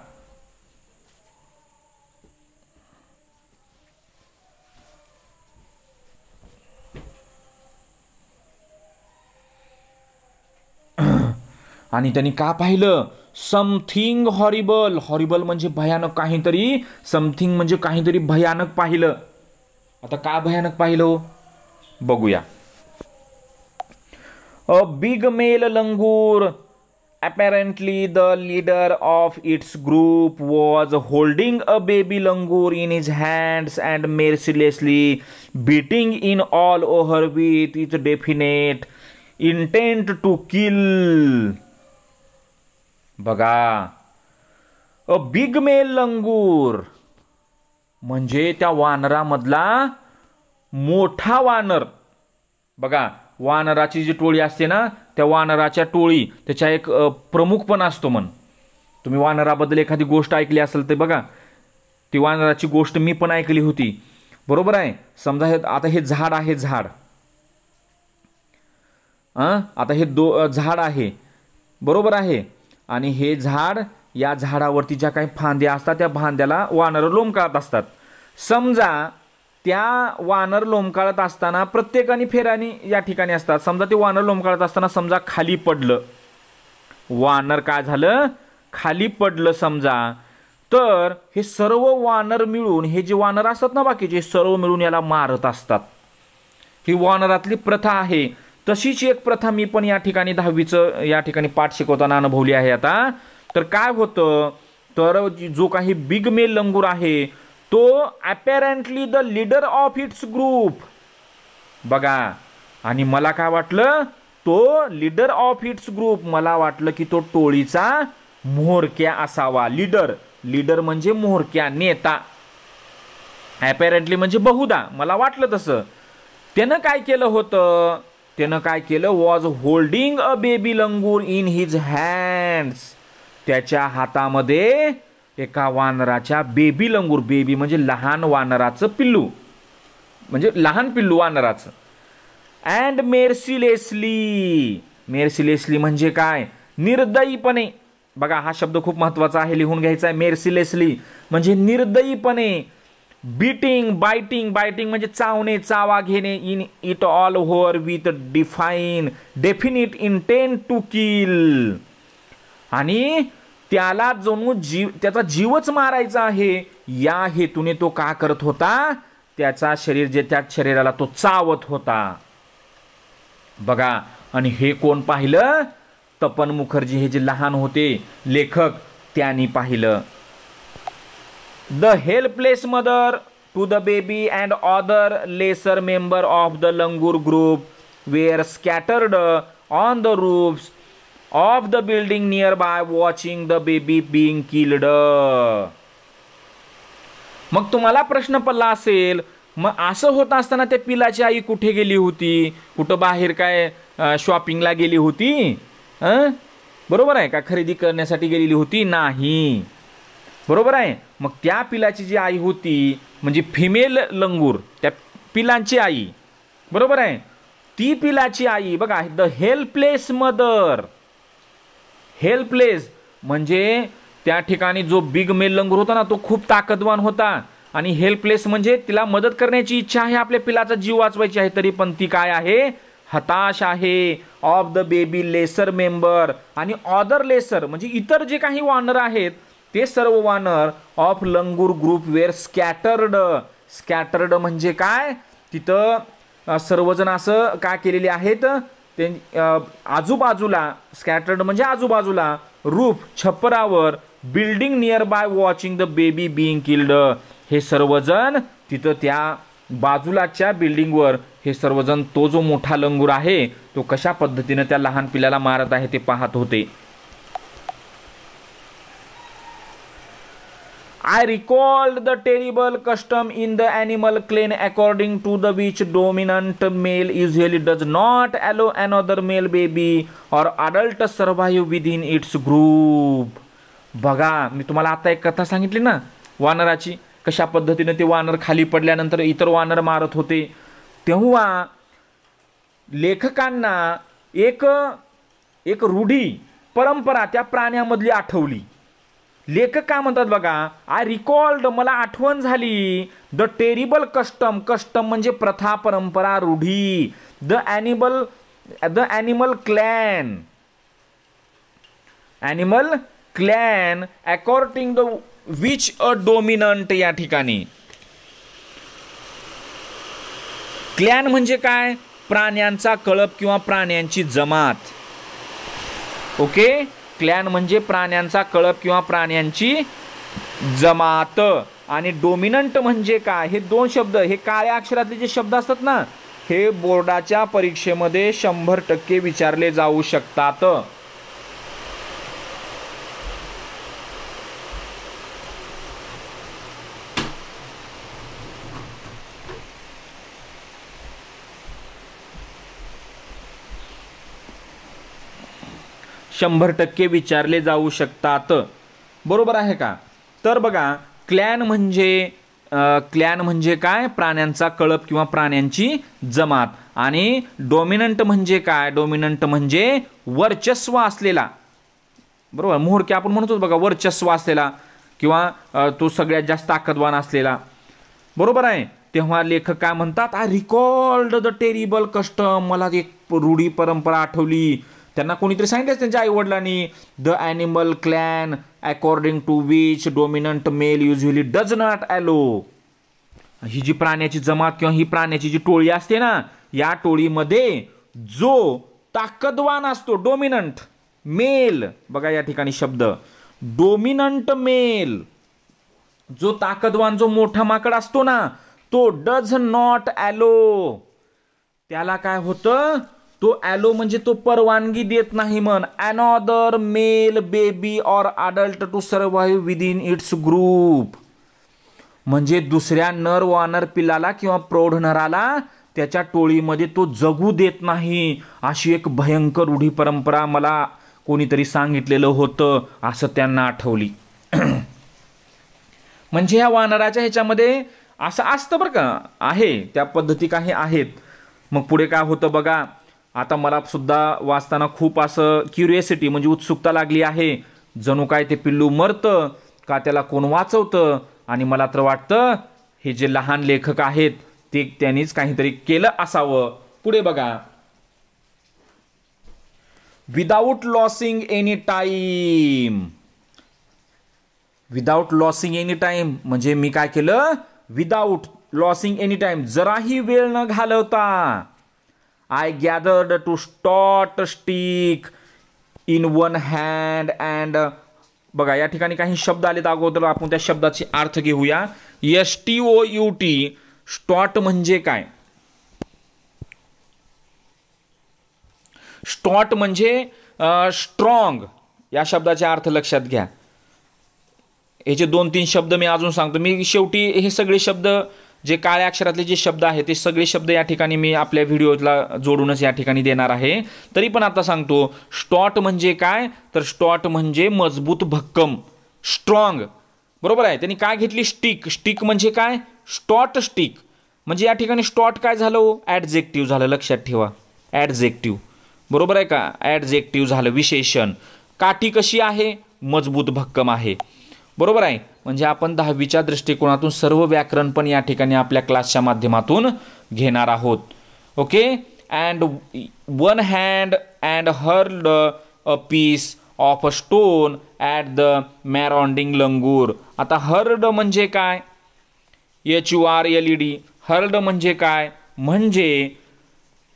आणि त्यांनी का पाहिलं, समथिंग हॉरिबल. हॉरिबल म्हणजे भयानक काहीतरी, समथिंग म्हणजे काहीतरी भयानक पाहिलं. आता का भयानक पाहिलं बघूया. A big male langur, apparently the leader of its group, was holding a baby langur in his hands and mercilessly beating in all over with its definite intent to kill. बघा, अ बिग मेल लंगूर म्हणजे त्या वानरामधला मोठा वानर. बघा, वानराची जी टोळी असते ना, त्या वानराच्या टोळी त्याच्या एक प्रमुख पण असतो. तुम्ही वानराबद्दल एखादी गोष्ट ऐकली असेल तर बघा, ती वानराची गोष्ट मी पण ऐकली होती. बरोबर आहे. समजा आता हे झाड आहे, झाड. आता हे झाड आहे, बरोबर आहे. आणि हे झाड, या झाडावरती ज्या काही फांद्या असतात त्या फांद्याला वानर लोंबकाळत असतात. समजा त्या वानर लोंबकाळत असताना प्रत्येकाने फेरानी या ठिकाणी असतात. समजा ते वानर लोंबकाळत असताना समजा खाली पडलं, वानर काय झालं, खाली पडलं समजा, तर हे सर्व वानर मिळून, हे जे वानर असतात ना बाकीचे, सर्व मिळून याला मारत असतात. ही वानरातली प्रथा आहे. तशीच एक प्रथा मी पण या ठिकाणी 10वीचं या ठिकाणी पाठ शिकवताना अनुभवली आहे. आता तर काय होतं, तर जो काही बिग मेल लंगूर आहे तो apparently the leader of its group. बघा, आणि मला काय वाटलं, तो लीडर ऑफ इट्स ग्रुप, मला वाटलं की तो टोळीचा म्होरक्या असावा. लीडर म्हणजे म्होरक्या, नेता. अपॅरेंटली म्हणजे बहुधा, मला वाटलं तसं. त्यानं काय केलं होतं, was holding a baby langur in his hands. त्याच्या हातामध्ये एका वानराच्या बेबी लंगूर, बेबी म्हणजे लहान वानराचं पिल्लू, म्हणजे लहान पिल्लू वानराचं. अँड मेर्सिलेसली म्हणजे काय, निर्दयीपणे. बघा, हा शब्द खूप महत्वाचा आहे, लिहून घ्यायचा आहे. मेर्सिलेसली म्हणजे निर्दयीपणे. बायटिंग म्हणजे चावणे, चावा घेणे. In it all over with definite intent to kill. आणि त्याला जणू त्याचा जीवच मारायचा आहे या हेतूने तो का करत होता, त्याचा त्या शरीराला तो चावत होता. बघा, आणि हे कोण पाहिलं, तपन मुखर्जी, हे जे लहान होते लेखक, त्यांनी पाहिलं. The helpless mother to the baby and other lesser member of the langur group were scattered on the roofs of the building nearby watching the baby being killed. मग तुम्हाला प्रश्न पडला असेल, मग असं होत असताना त्या पिलाची आई कुठे गेली होती, कुठं बाहेर काय शॉपिंगला गेली होती, बरोबर आहे का, खरेदी करण्यासाठी गेलेली होती, नाही. बरोबर आहे. मग त्या पिलाची जी आई होती म्हणजे फिमेल लंगूर, त्या पिलांची आई, बरोबर आहे, ती पिलाची आई. बघा, द हेल्पलेस मदर. हेल्पलेस म्हणजे त्या ठिकाणी जो बिग मेल लंगूर होता ना, तो खूप ताकदवान होता आणि हेल्पलेस म्हणजे तिला मदत करण्याची इच्छा आहे, आपल्या पिलाचा जीव वाचवायची आहे, तरी पण ती काय आहे, हताश आहे. Of the baby lesser member आणि ऑदर लेसर म्हणजे इतर जे काही वानर आहेत ते सर्व वानर of langur group were scattered. Scattered म्हणजे काय, तिथं सर्वजण असं काय केलेले आहेत, ते आजूबाजूला, स्कॅटर्ड म्हणजे आजूबाजूला, रूफ छप्परावर, building nearby watching the baby being killed. हे सर्वजण तिथं त्या बाजूलाच्या बिल्डिंगवर हे सर्वजण तो जो मोठा लंगूर आहे तो कशा पद्धतीने त्या लहान पिल्याला मारत आहे ते पाहत होते. I recalled the terrible custom in the animal clan according to the which dominant male usually does not allow another male baby or adult to survive within its group. बघा, मी तुम्हाला आता एक कथा सांगितली ना वानराची, कशा पद्धतीने ते वानर खाली पडल्यानंतर इतर वानर मारत होते. तेव्हा लेखकांना एक रूढी परंपरा त्या प्राण्यामधली आठवली. लेखक काय म्हणतात बघा, आय रिकॉल्ड मला आठवण झाली, द टेरिबल कस्टम, कस्टम म्हणजे प्रथा, परंपरा, रूढी, the animal clan according the which a dominant. या ठिकाणी क्लॅन म्हणजे काय, प्राण्यांचा कळप किंवा प्राण्यांची जमात. ओके, क्लॅन म्हणजे प्राण्यांचा कळप किंवा प्राण्यांची जमात. आणि डोमिनंट म्हणजे काय, हे दोन शब्द, हे काळ्या अक्षरातले जे शब्द असतात ना, हे बोर्डाच्या परीक्षेमध्ये 100% विचारले जाऊ शकतात. शंभर टक्के विचारले जाऊ शकतात. बरोबर आहे का. तर बघा, क्लॅन म्हणजे काय, प्राण्यांचा कळप किंवा प्राण्यांची जमात. आणि डॉमिनंट म्हणजे काय, डॉमिनंट म्हणजे वर्चस्व असलेला. बरोबर, मोहडके आपण म्हणतो बघा, वर्चस्व असलेला किंवा तो सगळ्यात जास्त ताकदवान असलेला. बरोबर आहे. तेव्हा लेखक काय म्हणतात, I recalled the terrible custom, मला एक रूढी परंपरा आठवली. त्यांना कोणीतरी सांगितलं त्यांच्या आईवडिलांनी, the animal clan according to which dominant male usually does not allow. ही जी प्राण्याची जमात किंवा ही प्राण्याची जी टोळी असते ना, या टोळीमध्ये जो ताकदवान असतो, डोमिनंट मेल, बघा या ठिकाणी शब्द डोमिनंट मेल, जो ताकदवान, जो मोठा माकड असतो ना, तो डज नॉट ॲलो, त्याला काय होतं, तो ॲलो म्हणजे तो परवानगी देत नाही. म्हण another male baby or adult to survive within its group, म्हणजे दुसऱ्या नर वानर पिलाला किंवा प्रौढ नराला त्याच्या टोळीमध्ये तो जगू देत नाही. अशी एक भयंकर रूढी परंपरा मला कोणीतरी सांगितलेलं होतं, असं त्यांना आठवली. म्हणजे ह्या वानराच्या ह्याच्यामध्ये असं असतं बरं का, आहे त्या पद्धती काही आहेत. मग पुढे काय होतं बघा, आता मला सुद्धा वाचताना खूप असं क्युरियोसिटी म्हणजे उत्सुकता लागली आहे. जणू काय ते पिल्लू मरतं का त्याला कोण वाचवतं. आणि मला तर वाटतं हे जे लहान लेखक आहेत ते त्यांनीच काहीतरी केलं असावं. पुढे बघा, without losing any time. Without losing any time म्हणजे मी काय केलं, विदाउट लॉसिंग एनी टाइम, जराही वेळ न घालवता, I gathered to stout stick in one hand and बघा या ठिकाणी काही शब्द आलेत अगोदर, आपण त्या शब्दाचे अर्थ घेऊया. STOUT, स्टॉट म्हणजे काय, स्टॉट म्हणजे स्ट्रॉंग, या शब्दाचे अर्थ लक्षात घ्या. याचे 2-3 शब्द मी अजून सांगतो. मी शेवटी हे सगळे शब्द जे काळ्या अक्षरातले जे शब्द आहेत ते सगळे शब्द या ठिकाणी मी आपल्या व्हिडिओला जोडूनच या ठिकाणी देणार आहे. तरी पण आता सांगतो, स्टॉट म्हणजे काय, तर स्टॉट म्हणजे मजबूत, भक्कम, स्ट्रॉंग. बरोबर आहे. त्यांनी काय घेतली, स्टिक. स्टिक म्हणजे काय, स्टॉट स्टिक म्हणजे या ठिकाणी स्टॉट काय झालं, ॲडजेक्टिव्ह झालं, लक्षात ठेवा, ॲडजेक्टिव्ह. बरोबर आहे का, ॲडजेक्टिव्ह झालं, विशेषण. काठी कशी आहे, मजबूत, भक्कम आहे. बरोबर आहे. म्हणजे आपण 10वीच्या दृष्टिकोनातून सर्व व्याकरण पण या ठिकाणी आपल्या क्लासच्या माध्यमातून घेणार आहोत. Okay. And one hand and hurled a piece of a stone at the marauding langur. आता हर्ड म्हणजे काय? HURLED. हर्ड म्हणजे काय? म्हणजे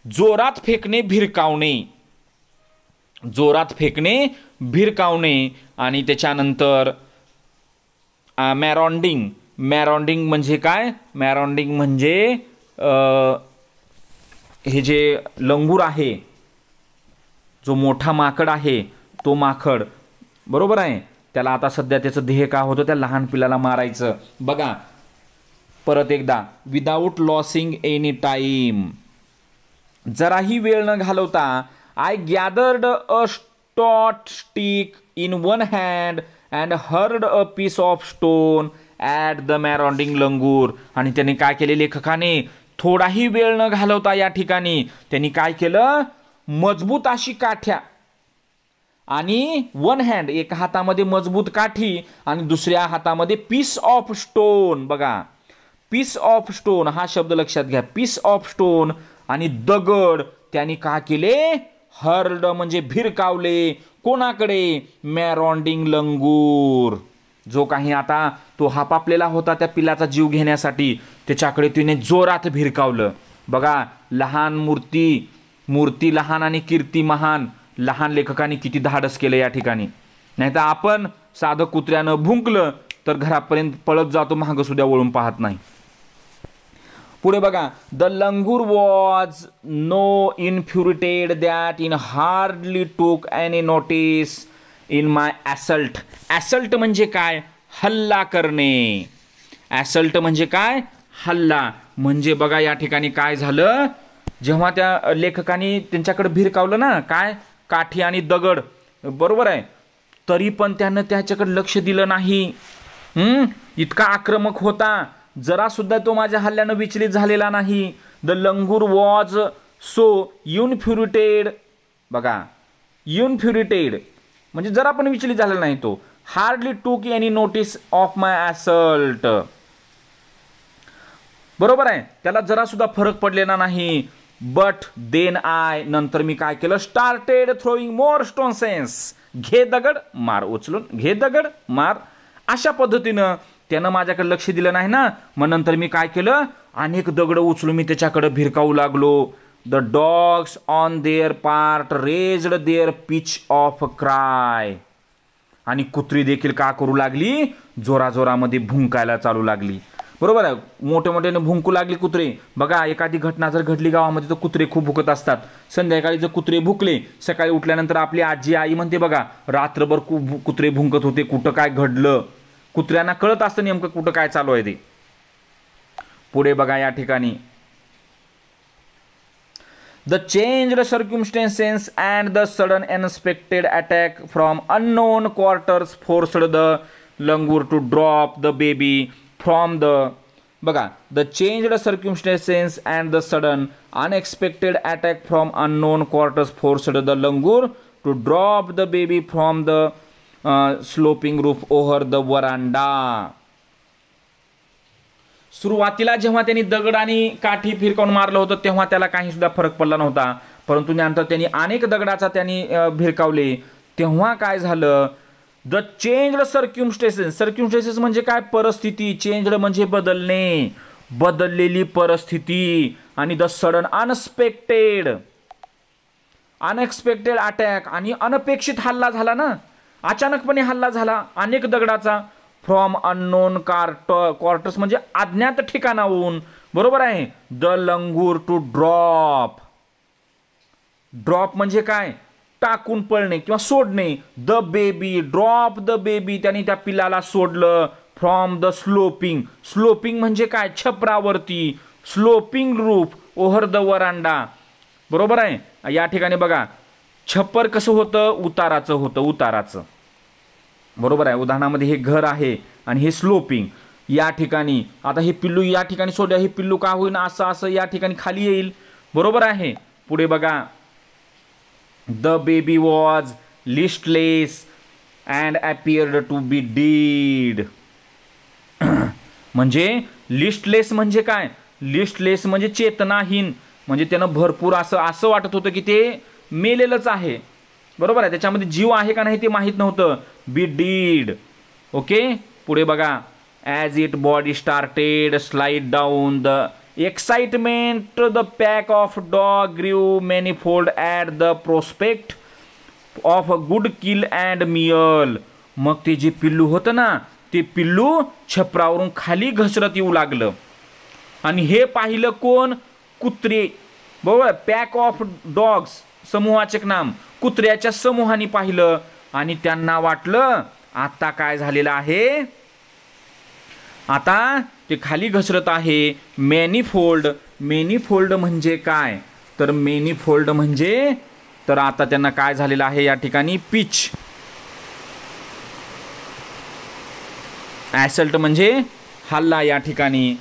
जोरात फेकणे, भिरकावणे. जोरात फेकणे, भिरकावणे. आणि त्याच्यानंतर मॅरॉन्डिंग. मॅरॉन्डिंग म्हणजे काय? मॅरॉन्डिंग म्हणजे हे जे लंगूर आहे, जो मोठा माकड आहे, तो माकड, बरोबर आहे, त्याला आता सध्या त्याचं ध्येय काय होतं? त्या लहान पिल्लाला मारायचं. बघा परत एकदा, विदाऊट लॉसिंग एनी टाइम, जराही वेळ न घालवता, I gathered a stout stick in one hand and hurled a piece of stone at the marauding langur. आणि त्यांनी काय केले? लेखकाने थोडाही वेळ न घालवता या ठिकाणी त्यांनी काय केलं? मजबूत अशी काठ्या आणि वन हँड, एका हातामध्ये मजबूत काठी आणि दुसऱ्या हातामध्ये पीस ऑफ स्टोन. बघा, पीस ऑफ स्टोन हा शब्द लक्षात घ्या. पीस ऑफ स्टोन आणि दगड त्यांनी काय केले? हर्ड म्हणजे भिरकावले. कोणाकडे? मॅरॉन्डिंग लंगूर. जो काही आता तो हापापलेला होता त्या पिलाचा जीव घेण्यासाठी, त्याच्याकडे तिने जोरात भिरकावलं. बघा, लहान मूर्ती लहान आणि कीर्ती महान. लहान लेखकाने किती धाडस केलं या ठिकाणी. नाहीतर आपण साधं कुत्र्यानं भुंकलं तर घरापर्यंत पळत जातो, मागं सुद्धा वळून पाहत नाही. पुढे बघा, the langur was no infuriated that in hardly took any notice in my assault. Assault म्हणजे काय? हल्ला करणे. ॲसल्ट म्हणजे काय? हल्ला. म्हणजे बघा या ठिकाणी काय झालं? जेव्हा त्या लेखकाने त्यांच्याकडे भिरकावलं ना, काय? काठी आणि दगड, बरोबर आहे, तरी पण त्यानं त्याच्याकडे लक्ष दिलं नाही. इतका आक्रमक होता, जरा सुद्धा तो माझ्या हल्ल्यानं विचलित झालेला नाही. The langur was so infuriated. बघा, इन्फ्युरिटेड म्हणजे जरा पण विचलित झालेला नाही तो. Hardly took any notice of माय ॲसल्ट. बरोबर आहे, त्याला जरा सुद्धा फरक पडलेला नाही. बट देन आय, नंतर मी काय केलं? स्टार्टेड थ्रोईंग मोर स्टोन्स. घे दगड मार, उचलून घे दगड मार. अशा पद्धतीनं त्यानं माझ्याकडे लक्ष दिलं नाही ना. मग नंतर मी काय केलं? अनेक दगड उचलून मी त्याच्याकडे भिरकावू लागलो. The dogs on their part raised their pitch of cry. आणि कुत्री देखील का करू लागली? जोराजोरामध्ये भुंकायला चालू लागली. बरोबर आहे, मोठे मोठ्याने भुंकू लागले कुत्रे. बघा, एखादी घटना जर घडली गावामध्ये तर कुत्रे खूप भुकत असतात. संध्याकाळी जर कुत्रे भुकले, सकाळी उठल्यानंतर आपली आजी आई म्हणते बघा, रात्रभर कुत्रे भुंकत होते, कुठं काय घडलं. कुत्र्यांना कळत असतं नेमकं कुठं काय चालू आहे ते. पुढे बघा या ठिकाणी, the changed circumstances and the sudden unexpected attack from unknown quarters forced the langur to drop the baby from the. बघा, the changed circumstances and the sudden unexpected attack from unknown quarters forced the langur to drop the baby from the sloping roof over the veranda. सुरुवातीला जेव्हा त्यांनी दगड आणि काठी फिरकावून मारलं होतं तेव्हा त्याला काही सुद्धा फरक पडला नव्हता. परंतु नंतर त्यांनी अनेक दगडाचा त्यांनी भिरकावले. तेव्हा काय झालं? The changed सर्क्युमस्टेन्सेस. सर्क्युमस्टेन्सेस म्हणजे काय? परिस्थिती. चेंज्ड म्हणजे बदलणे, बदललेली परिस्थिती. आणि द सडन अनएक्सपेक्टेड अटॅक, आणि अनपेक्षित हल्ला झाला ना, अचानकपणे हल्ला झाला अनेक दगडाचा. फ्रॉम अननोन क्वार्टर्स म्हणजे अज्ञात ठिकाणाहून. बरोबर आहे. The langur to drop. Drop म्हणजे काय? टाकून पळणे किंवा सोडणे. The baby, drop the baby, त्यांनी त्या पिलाला सोडलं. From the sloping. स्लोपिंग म्हणजे काय? छपरावरती. Sloping roof over the veranda. बरोबर आहे. या ठिकाणी बघा, छप्पर कसं होतं? उताराचं होतं, उताराचं. बरोबर आहे. उदाहरणामध्ये हे घर आहे आणि हे स्लोपिंग. या ठिकाणी आता हे पिल्लू या ठिकाणी सोडलं, हे पिल्लू का होईन असं असं या ठिकाणी खाली येईल. बरोबर आहे. पुढे बघा, the baby was listless and appeared to be dead. म्हणजे लिस्टलेस म्हणजे काय, लिस्टलेस म्हणजे चेतनाहीन, म्हणजे त्यानं भरपूर असं वाटत होतं की ते मेलेलंच आहे, बरोबर आहे, त्याच्यामध्ये जीव आहे का नाही ते माहीत नव्हतं. बी डीड. ओके, पुढे बघा. As it body started slide down the excitement the pack of dog grew manifold at the prospect of a good kill and meal. मग ते जे पिल्लू होतं ना, ते पिल्लू छपरावरून खाली घसरत येऊ लागलं. आणि हे पाहिलं कोण? कुत्रे, बरोबर. पॅक ऑफ डॉग्स, समूहाचे नाम, कुत्र्याच्या समूहाने पाहिलं आणि त्यांना वाटलं आता काय झालेलं आहे, आता ते खाली घसरत आहे. मॅनिफोल्ड. मॅनिफोल्ड म्हणजे काय, तर मॅनिफोल्ड म्हणजे, तर आता त्यांना काय झालेलं आहे या ठिकाणी, पिच. ॲसल्ट म्हणजे हल्ला या ठिकाणी.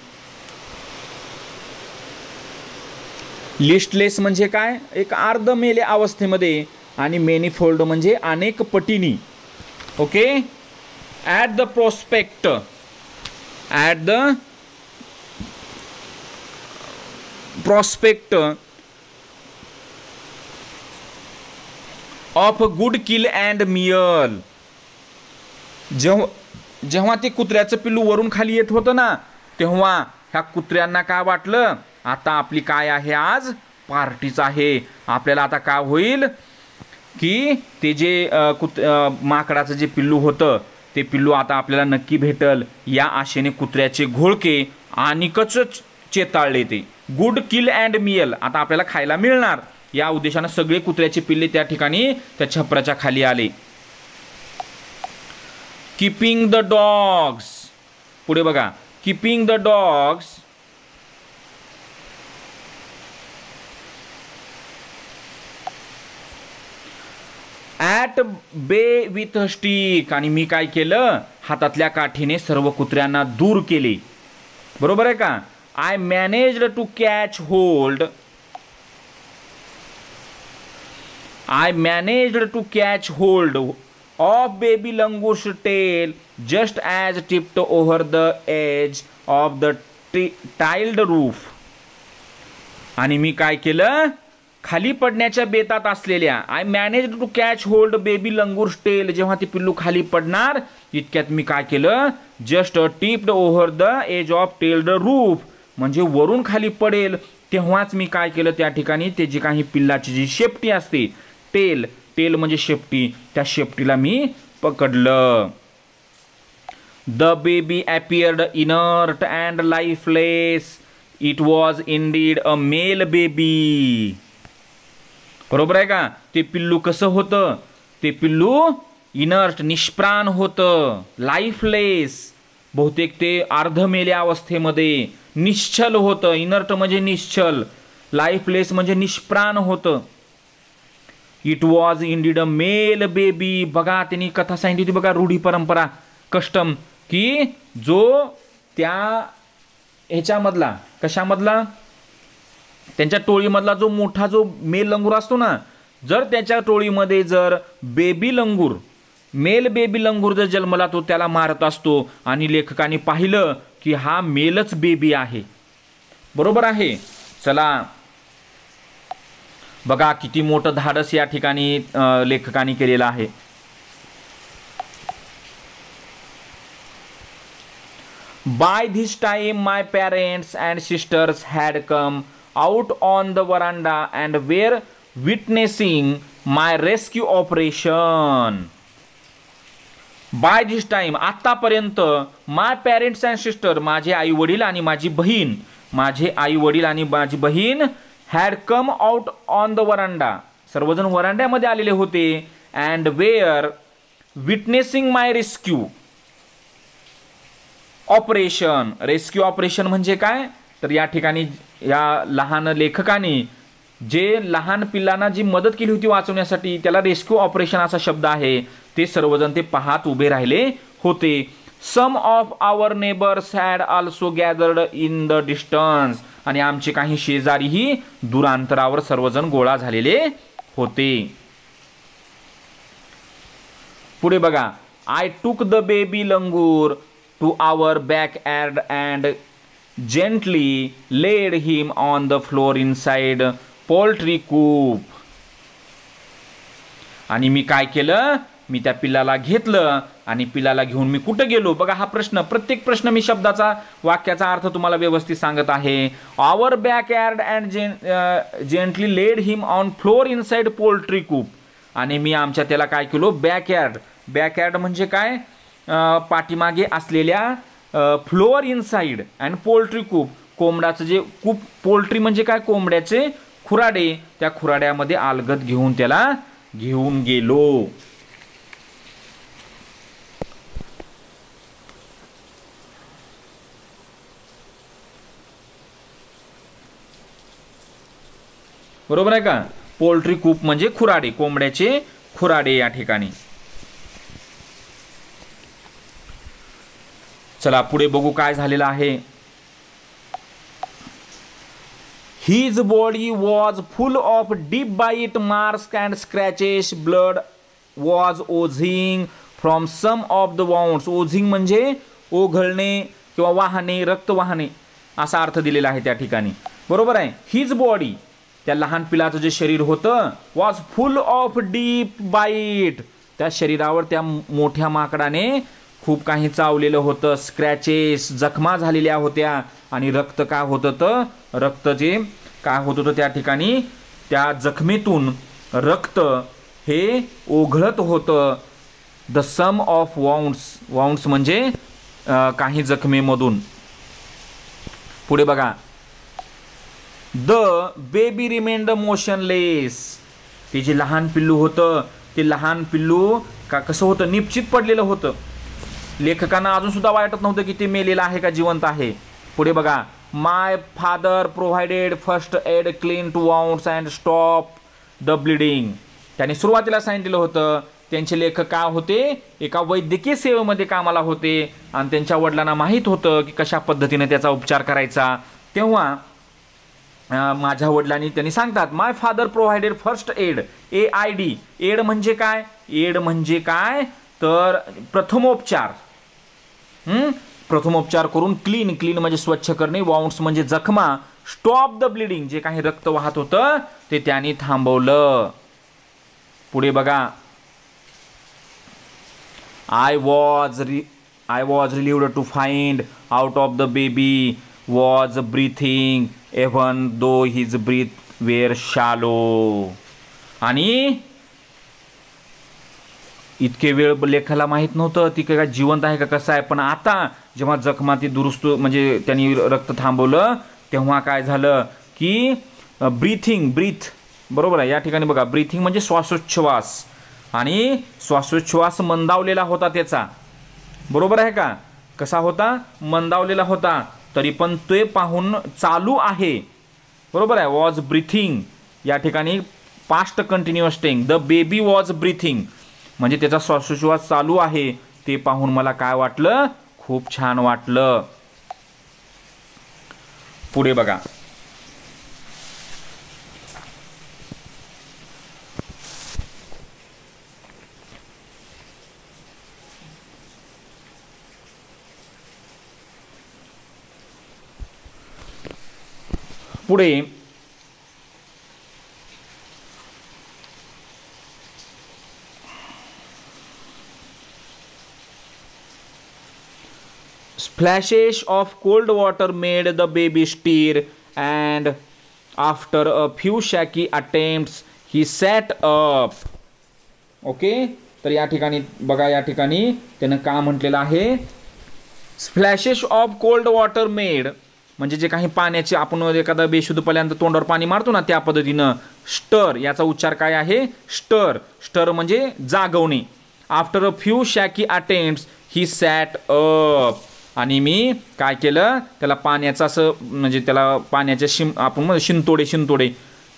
लिस्टलेस म्हणजे काय, एक अर्ध मेले अवस्थेमध्ये, आणि मॅनिफोल्ड म्हणजे अनेक पटीनी. Okay. At the prospect, at the prospect of good kill and meal. जेव्हा ते कुत्र्याचं पिल्लू वरून खाली येत होतं ना, तेव्हा ह्या कुत्र्यांना काय वाटलं, आता आपली काय आहे, आज पार्टीच आहे. आपल्याला आता काय होईल की ते जे माकडाचं जे पिल्लू होतं ते पिल्लू आता आपल्याला नक्की भेटल, या आशेने कुत्र्याचे घोळके आणिकच चेताळले. ते गुड किल अँड मियल, आता आपल्याला खायला मिळणार, या उद्देशानं सगळे कुत्र्याचे पिल्ले त्या ठिकाणी त्या छपराच्या खाली आले. Keeping the dogs. पुढे बघा. कीपिंग द डॉग्स ॲट बे विथ स्टिक. आणि मी काय केलं, हातातल्या काठीने सर्व कुत्र्यांना दूर केले, बरोबर आहे का. I managed to catch hold, I managed to catch hold of baby langur's tail just as tipped over the edge of the tiled roof. आणि मी काय केलं, खाली पडण्याच्या बेतात असलेल्या, I manage to catch hold baby langur's tail, जेव्हा ती पिल्लू खाली पडणार इतक्यात मी काय केलं, just tipped over the edge of tiled roof, म्हणजे वरून खाली पडेल तेव्हाच मी काय केलं, त्या ठिकाणी ते जी काही पिल्लाची जी शेपटी असते, टेल, टेल म्हणजे शेपटी, त्या शेपटीला मी पकडलं. The baby appeared inert and lifeless. It was indeed a male baby. बरोबर आहे का. ते पिल्लू कसं होतं, ते पिल्लू इनर्ट, निष्प्राण होतं, लाईफलेस, बहुतेक ते अर्धमेल्या अवस्थेमध्ये, निश्चल होतं. इनर्ट म्हणजे निश्चल, लाईफलेस म्हणजे निष्प्राण होतं. It was indeed a male baby. बघा त्यांनी कथा सांगितली होती बघा, रूढी परंपरा, कस्टम, की जो त्या ह्याच्यामधला, कशामधला, त्यांच्या टोळीमधला जो मोठा जो मेल लंगूर असतो ना, जर त्याच्या टोळीमध्ये जर बेबी लंगूर, मेल बेबी लंगूर जर जन्मला तो त्याला मारत असतो, आणि लेखकाने पाहिलं की हा मेलच बेबी आहे. बरोबर आहे. चला बघा किती मोठं धाडस या ठिकाणी लेखकाने केलेलं आहे. By this time my parents and sisters had come out on the verandah and were witnessing my rescue operation. By this time, आतापर्यंत, माय पेरेंट्स अँड सिस्टर, माझे आई वडील आणि माझी बहीण, माझे आई वडील आणि माझी बहीण, had come out on the verandah, सर्वजण वरांड्यामध्ये आलेले होते. And were witnessing my rescue operation. Rescue operation म्हणजे काय, तर या ठिकाणी या लहान लेखकाने जे लहान पिल्लांना जी मदत केली होती वाचवण्यासाठी, त्याला रेस्क्यू ऑपरेशन असा शब्द आहे. ते सर्वजण ते पाहत उभे राहिले होते. Some of our neighbours had also gathered in the distance. आणि आमचे काही शेजारीही दूरांतरावर सर्वजण गोळा झालेले होते. पुढे बघा. I took the baby langur to our backyard and gently laid him on the floor inside poultry coop. आणि मी काय केलं, मी त्या पिल्लाला घेतलं आणि पिल्लाला घेऊन मी कुठे गेलो. बघा हा प्रश्न, प्रत्येक प्रश्न मी शब्दाचा वाक्याचा अर्थ तुम्हाला व्यवस्थित सांगत आहे. Our backyard and gently laid him on floor inside poultry coop. आणि मी आमच्या त्याला काय केलो, बॅकयार्ड. बॅकयार्ड म्हणजे काय, पाठीमागे असलेल्या फ्लोअर इनसाइड अँड पोल्ट्री कूप, कोंबड्याचं जे कूप, पोल्ट्री म्हणजे काय, कोंबड्याचे खुराडे, त्या खुराड्यामध्ये अलगद घेऊन त्याला घेऊन गेलो. बरोबर आहे का. पोल्ट्री कूप म्हणजे खुराडे, कोंबड्याचे खुराडे या ठिकाणी. चला पुढे बघू काय झालेलं आहे. His body was full of deep bite marks and scratches. Blood was oozing from some of the wounds. Oozing म्हणजे ओघळणे किंवा वाहने, रक्त वाहने असा अर्थ दिलेला आहे त्या ठिकाणी. बरोबर आहे. हिज बॉडी, त्या लहान पिलाचं जे शरीर होतं, was full of deep bite, त्या शरीरावर त्या मोठ्या माकडाने खूप काही चावलेलं होतं. स्क्रॅचेस, जखमा झालेल्या होत्या. आणि रक्त काय होतं, तर रक्त जे काय होत होतं त्या ठिकाणी, त्या जखमेतून रक्त हे ओघळत होतं. The some of wounds, wounds म्हणजे काही जखमेमधून. पुढे बघा. The baby remained motionless. ते जे लहान पिल्लू होतं, ते लहान पिल्लू का कसं होतं, निश्चित पडलेलं होतं. लेखकांना अजून सुद्धा वाटत नव्हतं की ते मेलेलं आहे का जिवंत आहे. पुढे बघा. My father provided first aid, clean to wounds and stop the bleeding. त्यांनी सुरुवातीला सांगितलेलं होतं. त्यांचे लेखक काय होते, एका वैद्यकीय सेवेमध्ये कामाला होते आणि त्यांच्या वडिलांना माहीत होतं की कशा पद्धतीने त्याचा उपचार करायचा. तेव्हा माझ्या वडिलांनी त्यांनी सांगतात, my father provided first aid, AID. Aid म्हणजे काय, एड म्हणजे काय तर प्रथमोपचार. प्रथमोपचार करून क्लीन, क्लीन म्हणजे स्वच्छ करणे, वाउंड्स म्हणजे जखमा, स्टॉप द ब्लिडिंग, जे काही रक्त वाहत होतं ते त्यांनी थांबवलं. पुढे बघा. I was relieved to find out of the baby was breathing even though his breath were shallow. आणि इतके वेळ लेखाला माहित नव्हतं ती काय जिवंत आहे का कसं आहे. पण आता जेव्हा जखमा ती दुरुस्त म्हणजे त्यांनी रक्त थांबवलं तेव्हा काय झालं की ब्रीथ, बरोबर आहे. या ठिकाणी बघा, ब्रीथिंग म्हणजे श्वासोच्छ्वास, आणि श्वासोच्छ्वास मंदावलेला होता त्याचा. बरोबर आहे का. कसा होता, मंदावलेला होता, तरी पण ते पाहून चालू आहे. बरोबर आहे. वॉज ब्रीथिंग या ठिकाणी past continuous tense. The baby was breathing म्हणजे त्याचा श्वासोच्छ्वास चालू आहे. ते पाहून मला काय वाटलं, खूप छान वाटलं. पुढे बघा. पुढे splashes of cold water made the baby stir, and after a few shaky attempts he sat up. Okay. तर या ठिकाणी बघा, या ठिकाणी त्यानं का म्हटलेलं आहे, splashes of cold water made म्हणजे जे काही पाण्याचे, आपण एखादा बेशुद्ध पल्यानंतर तोंडावर पाणी मारतो ना त्या पद्धतीनं. स्टर याचा उच्चार काय आहे, स्टर. स्टर म्हणजे जागवणे. After a few shaky attempts he sat up. आणि मी काय केलं, त्याला पाण्याचं असं म्हणजे त्याला पाण्याचे आपण म्हणतो शिंतोडे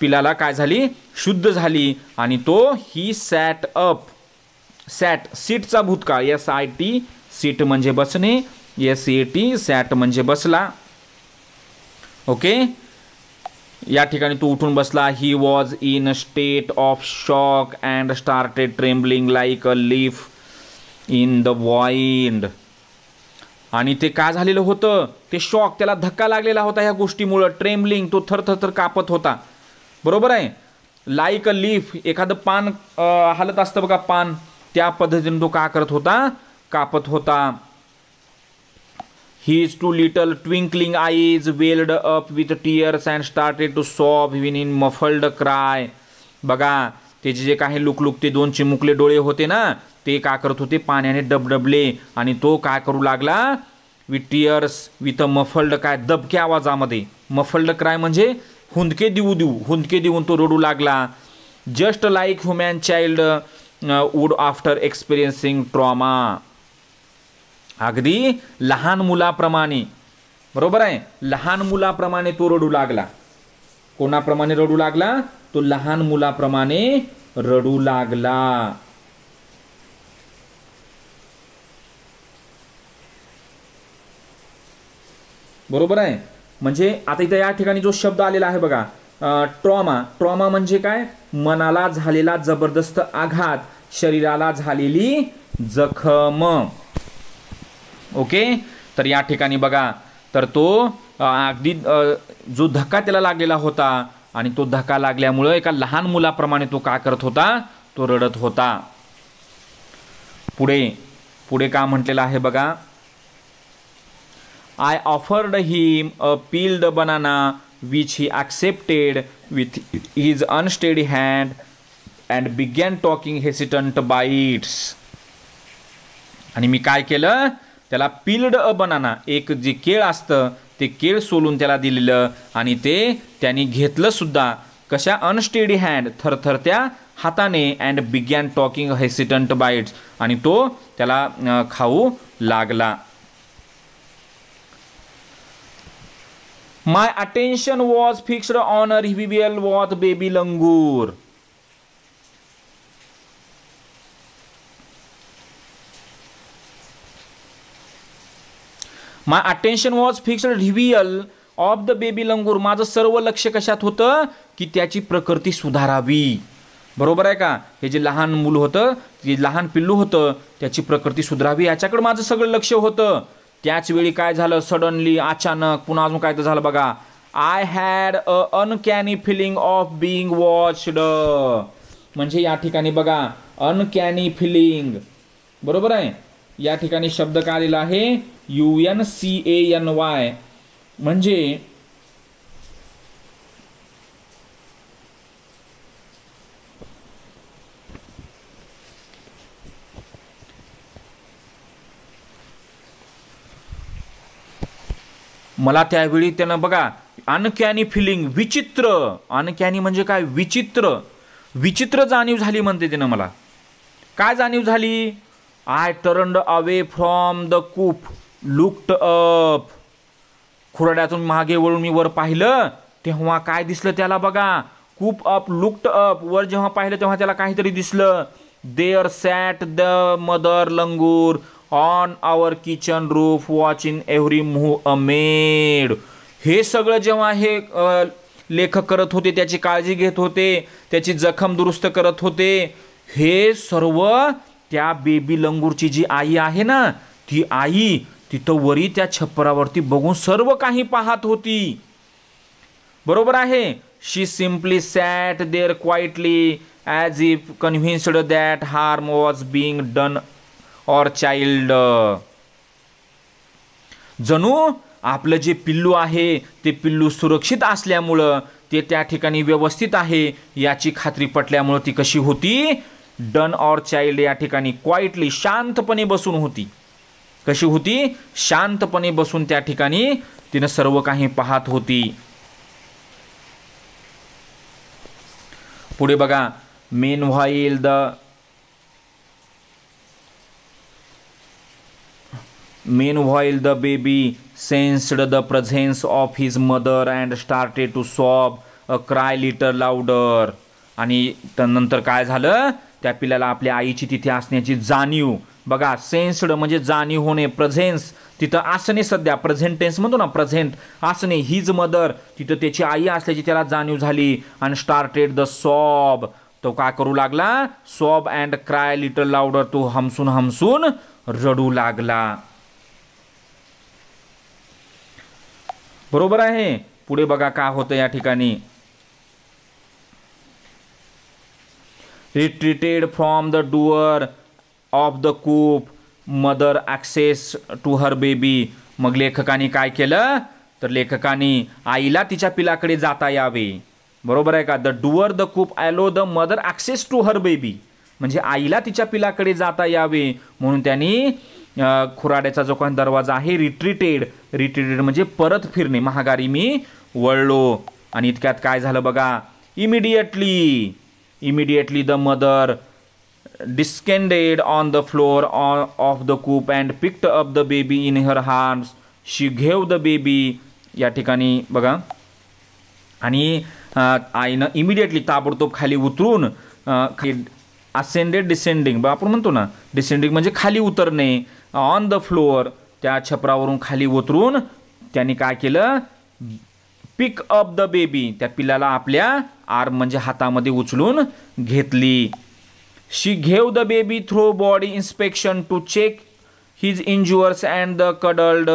पिलाला काय झाली, शुद्ध झाली. आणि तो ही सॅट अप. सॅट सीटचा भूतकाळ, SIT सीट म्हणजे बसणे, SAT सॅट म्हणजे बसला. ओके. या ठिकाणी तो उठून बसला. He was in a state of shock and started trembling like a leaf in the wind. आणि ते काय झालेलं होतं, ते शॉक, त्याला धक्का लागलेला होता ह्या गोष्टीमुळं, ट्रेमलिंग, तो थरथर कापत होता. बरोबर आहे. लाईक अ लीफ, एखादं पान हालत असतं बघा, पान, त्या पद्धतीने तो काय करत होता, कापत होता. His two little twinkling eyes welled up with tears and started to sob in muffled cry. बघा, त्याचे जे काही लुकलुकते दोन चिमुकले डोळे होते ना, ते काय करत होते, पाण्याने डबडबले, आणि तो काय करू लागला, with tears, with a muffled, काय, दबक्या आवाजामध्ये. मफल्ड क्राय म्हणजे हुंदके देऊन तो रडू लागला. Just like human child would after experiencing trauma. अगदी लहान मुलाप्रमाणे. बरोबर आहे. लहान मुलाप्रमाणे तो रडू लागला. कोणाप्रमाणे रडू लागला, तो लहान मुलाप्रमाणे रडू लागला. बरोबर आहे. म्हणजे आता इथे या ठिकाणी जो शब्द आलेला आहे बघा, ट्रॉमा म्हणजे काय, मनाला झालेला जबरदस्त आघात, शरीराला झालेली जखम. ओके. तर या ठिकाणी बघा, तर तो अगदी जो धक्का त्याला लागलेला होता, आणि तो धक्का लागल्यामुळे एका लहान मुलाप्रमाणे तो काय करत होता, तो रडत होता. पुढे काय म्हटलेलं आहे बघा, I offered him a peeled banana which he accepted with his unsteady hand and began talking hesitant bites. आणि मी काय केलं, त्याला पील्ड अ बनाना, एक जे केळ असतं ते केळ सोलून त्याला दिलेलं, आणि ते त्यांनी घेतलं सुद्धा. कशा, अनस्टेडी हँड, थरथरत्या हाताने, अँड बिगॅन टॉकिंग हेसिटंट बाईट्स, आणि तो त्याला खाऊ लागला. My attention was fixed on a revival with baby langur. My attention was fixed reveal of the baby langur. माझं सर्व लक्ष कशात होतं, की त्याची प्रकृती सुधारावी. बरोबर आहे का. हे जे लहान मूल होतं, जे लहान पिल्लू होतं, त्याची प्रकृती सुधारावी, याच्याकडे माझं सगळं लक्ष होतं. त्याच वेळी काय झालं, सडनली, अचानक, पुन्हा अजून काय तर झालं बघा, I had a uncanny feeling of being watched. म्हणजे या ठिकाणी बघा, अनकॅनी फिलिंग. बरोबर आहे. या ठिकाणी शब्द काय आलेला आहे, UNCANY, म्हणजे मला त्यावेळी त्यानं बघा, अनकॅनी फिलिंग, विचित्र. अनकॅनी म्हणजे काय, विचित्र जाणीव झाली म्हणते त्यानं. मला काय जाणीव झाली, I turned away from the coop, looked up. खुराड्यातून मागे वळून मी वर पाहिलं, तेव्हा काय दिसलं त्याला बघा, कूप अप, लुक्ड अप. वर जेव्हा पाहिलं तेव्हा त्याला काहीतरी दिसलं. There sat the mother langur on our kitchen roof watching every move a made. हे सगळं जेव्हा हे लेखक करत होते, त्याची काळजी घेत होते, त्याची जखम दुरुस्त करत होते, हे सर्व त्या बेबी लंगूरची जी आई आहे ना, ती आई तिथं वरी त्या छप्परावरती बघून सर्व काही पाहत होती. बरोबर आहे. She simply sat there quietly as if convinced that harm was being done our child. जणू आपलं जे पिल्लू आहे ते पिल्लू सुरक्षित असल्यामुळं, ते त्या ठिकाणी व्यवस्थित आहे याची खात्री पटल्यामुळं ती कशी होती, डन और चाइल्ड या ठिकाणी क्वाइटली, शांतपणे बसून होती. कशी होती, शांतपणे बसून त्या ठिकाणी तिनं सर्व काही पाहत होती. पुढे बघा, Meanwhile, the baby sensed the presence of his mother and started to sob, a cry little louder. आणि नंतर काय झालं, त्या पिल्याला आपल्या आईची तिथे असण्याची जाणीव. बघा, सेन्स्ड म्हणजे जाणीव होणे, प्रेझेन्स, तिथं असणे, सध्या प्रेझेंट टेन्स म्हणतो ना, प्रेझेंट असणे, हिज मदर, तिथं त्याची आई असल्याची त्याला जाणीव झाली. आणि स्टार्टेड द सॉब, तो काय करू लागला, sob and cry little louder, तो हमसून रडू लागला. बरोबर आहे. पुढे बघा काय होतं या ठिकाणी. Retreated from the door of the coop mother access to her baby. मग लेखकाने काय केलं तर लेखकाने आईला तिच्या पिलाकडे जाता यावे. बरोबर आहे का. The doer the coop allow the mother access to her baby, म्हणजे आईला तिच्या पिलाकडे जाता यावे म्हणून त्यांनी खुराड्याचा जो काही दरवाजा आहे रिट्रीटेड म्हणजे परत फिरणे, महागारी मी वळलो. आणि इतक्यात काय झालं बघा. Immediately the mother descended on the floor of the coop and picked up the baby in her arms. She gave the baby. या ठिकाणी बघा. आणि आईनं इमिडिएटली ताबडतोब खाली उतरून डिसेंडिंग आपण म्हणतो ना, डिसेंडिंग म्हणजे खाली उतरणे. ऑन द फ्लोअर त्या छपरावरून खाली उतरून त्यांनी काय केलं, पिक अप द बेबी, त्या पिलाला आपल्या आर्म म्हणजे हातामध्ये उचलून घेतली. She gave the baby thorough body inspection to check his injuries and the cuddled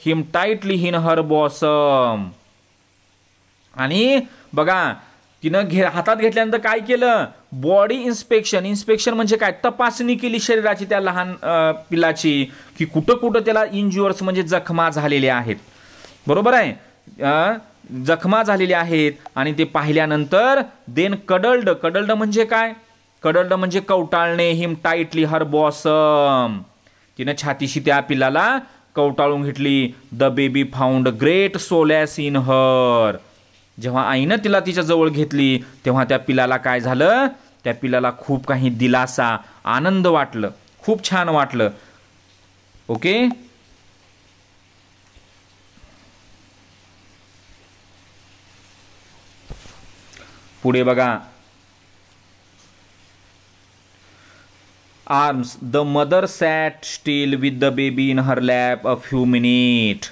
him tightly in her bosom. आणि बघा तिनं हातात घेतल्यानंतर काय केलं, बॉडी इन्स्पेक्शन म्हणजे काय, तपासणी केली शरीराची त्या लहान पिलाची की कुठं कुठं त्याला इंज्युअर्स म्हणजे जखमा झालेल्या आहेत. बरोबर आहे, जखमा झालेल्या आहेत. आणि ते पाहिल्यानंतर देन कडल्ड म्हणजे काय, कडल्ड म्हणजे कवटाळणे. हिम टाईटली हर बॉसम, तिनं छातीशी त्या पिलाला कवटाळून घेतली. The baby found great solace in her. जेव्हा आईनं तिला तिच्या जवळ घेतली तेव्हा त्या पिलाला काय झालं, त्या पिलाला खूप काही दिलासा, आनंद वाटलं, खूप छान वाटलं. ओके. पुढे बघा. Arms the mother sat still with the baby in her lap a few minute.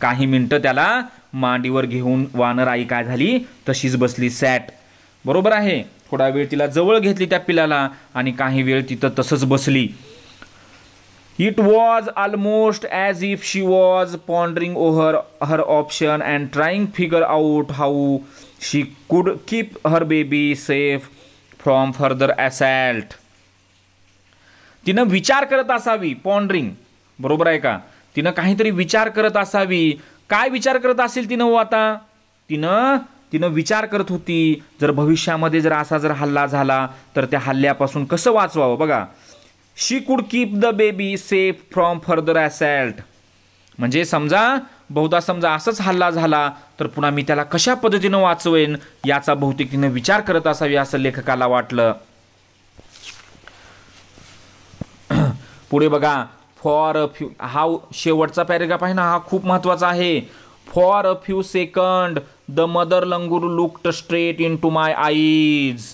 काही मिनिटं त्याला मांडीवर घेऊन वानर आई काय झाली, तशीच बसली, सॅट. बरोबर आहे. थोडा वेळ तिला जवळ घेतली त्या पिलाला आणि काही वेळ तिथं तसंच बसली. It was almost as if she was pondering over her option and trying figure out how she could keep her baby safe from further assault. तिनं विचार करत असावी, पॉन्डरिंग. बरोबर आहे का, तिनं काहीतरी विचार करत असावी. काय विचार करत असेल तिनं, आता तिनं विचार करत होती, जर भविष्यामध्ये जर असा जर हल्ला झाला तर त्या हल्ल्यापासून कसं वाचवावं. बघा, she could keep the baby safe from further assault म्हणजे बहुधा समजा असंच हल्ला झाला तर पुन्हा मी त्याला कशा पद्धतीनं वाचवेन याचा बहुतेक तिनं विचार करत असावी असं लेखकाला वाटलं. पुढे बघा. फॉर अ फ्यू, हा शेवटचा पॅरेग्राफ आहे ना, हा खूप महत्वाचा आहे. For a few second the mother langur looked straight into my eyes.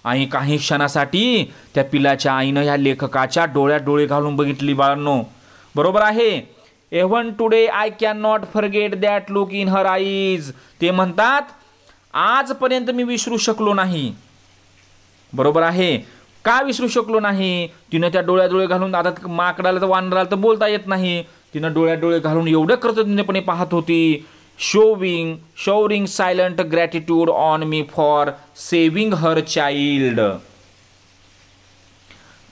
आणि काही क्षणासाठी त्या पिलाच्या आईनं या लेखकाच्या डोळ्यात डोळे घालून बघितली. बाळांनो, बरोबर आहे. Even today I can not forget that look in her eyes. ते म्हणतात आजपर्यंत मी विसरू शकलो नाही. बरोबर आहे. का विसरू शकलो नाही, तिनं त्या डोळ्यात डोळे घालून, आता माकडाला तर वानराला तर बोलता येत नाही, तिनं डोळ्यात डोळे घालून एवढं कृतज्ञपणे पाहत होती. Showering silent gratitude on me for saving her child.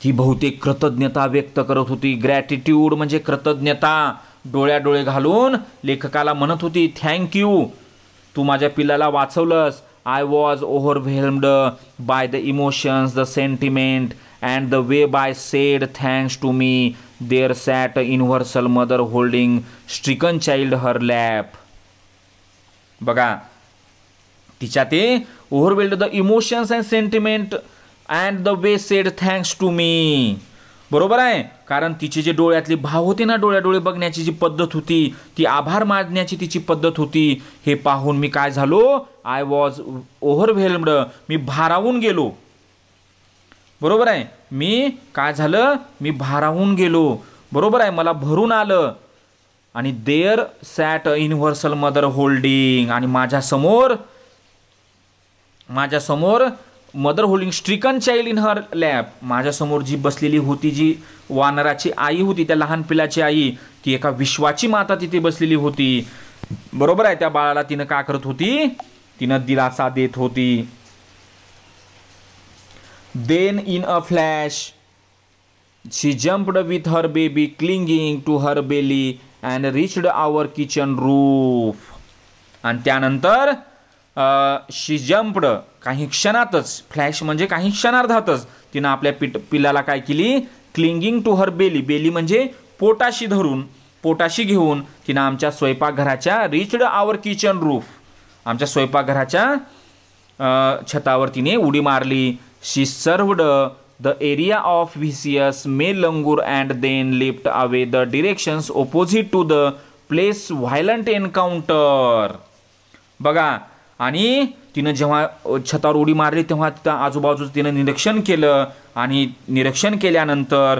ती बहुतेक कृतज्ञता व्यक्त करत होती. ग्रॅटिट्यूड म्हणजे कृतज्ञता. डोळ्यात डोळे घालून लेखकाला म्हणत होती, थँक्यू, तू माझ्या पिल्लाला वाचवलंस. I was overwhelmed by the emotions, the sentiment, and the way by said thanks to me. There sat a universal mother holding stricken child her lap. बघा, तिच्या ते overwhelmed the emotions and sentiment and the way said thanks to me. बरोबर आहे. कारण तिचे जे डोळ्यातले भाव होते ना, डोळ्या डोळे बघण्याची जी पद्धत होती, ती आभार मानण्याची तिची पद्धत होती, हे पाहून मी काय झालो, आय वॉज ओव्हरवेल्म्ड, मी भारावून गेलो. बरोबर आहे. मी काय झालं, मी भारावून गेलो. बरोबर आहे, मला भरून आलं. आणि there sat a universal mother holding, आणि माझ्यासमोर mother holding stricken child in her lap. माझ्यासमोर जी बसलेली होती, जी वानराची आई होती, त्या लहान पिलाची आई, ती एका विश्वाची माता तिथे बसलेली होती. बरोबर आहे. त्या बाळाला तिनं काय करत होती? तिनं दिलासा देत होती. Then in a flash she jumped with her baby clinging to her belly and reached our kitchen roof. आणि त्यानंतर शी जम्प्ड, काही क्षणातच, फ्लॅश म्हणजे काही क्षणार्धातच तिनं आपल्या पिल्लाला काय केली? Clinging to her belly, belly म्हणजे पोटाशी धरून, पोटाशी घेऊन तिनं आमच्या स्वयंपाकघराच्या रिच्ड आवर किचन रूफ, आमच्या स्वयंपाकघराच्या छतावर तिने उडी मारली. She served the area of vicious male langur and then lift away the directions opposite to the place violent encounter. बघा, आणि तिनं जेव्हा छतावर उडी मारली तेव्हा तिथं आजूबाजूचं तिनं निरीक्षण केलं, आणि निरीक्षण केल्यानंतर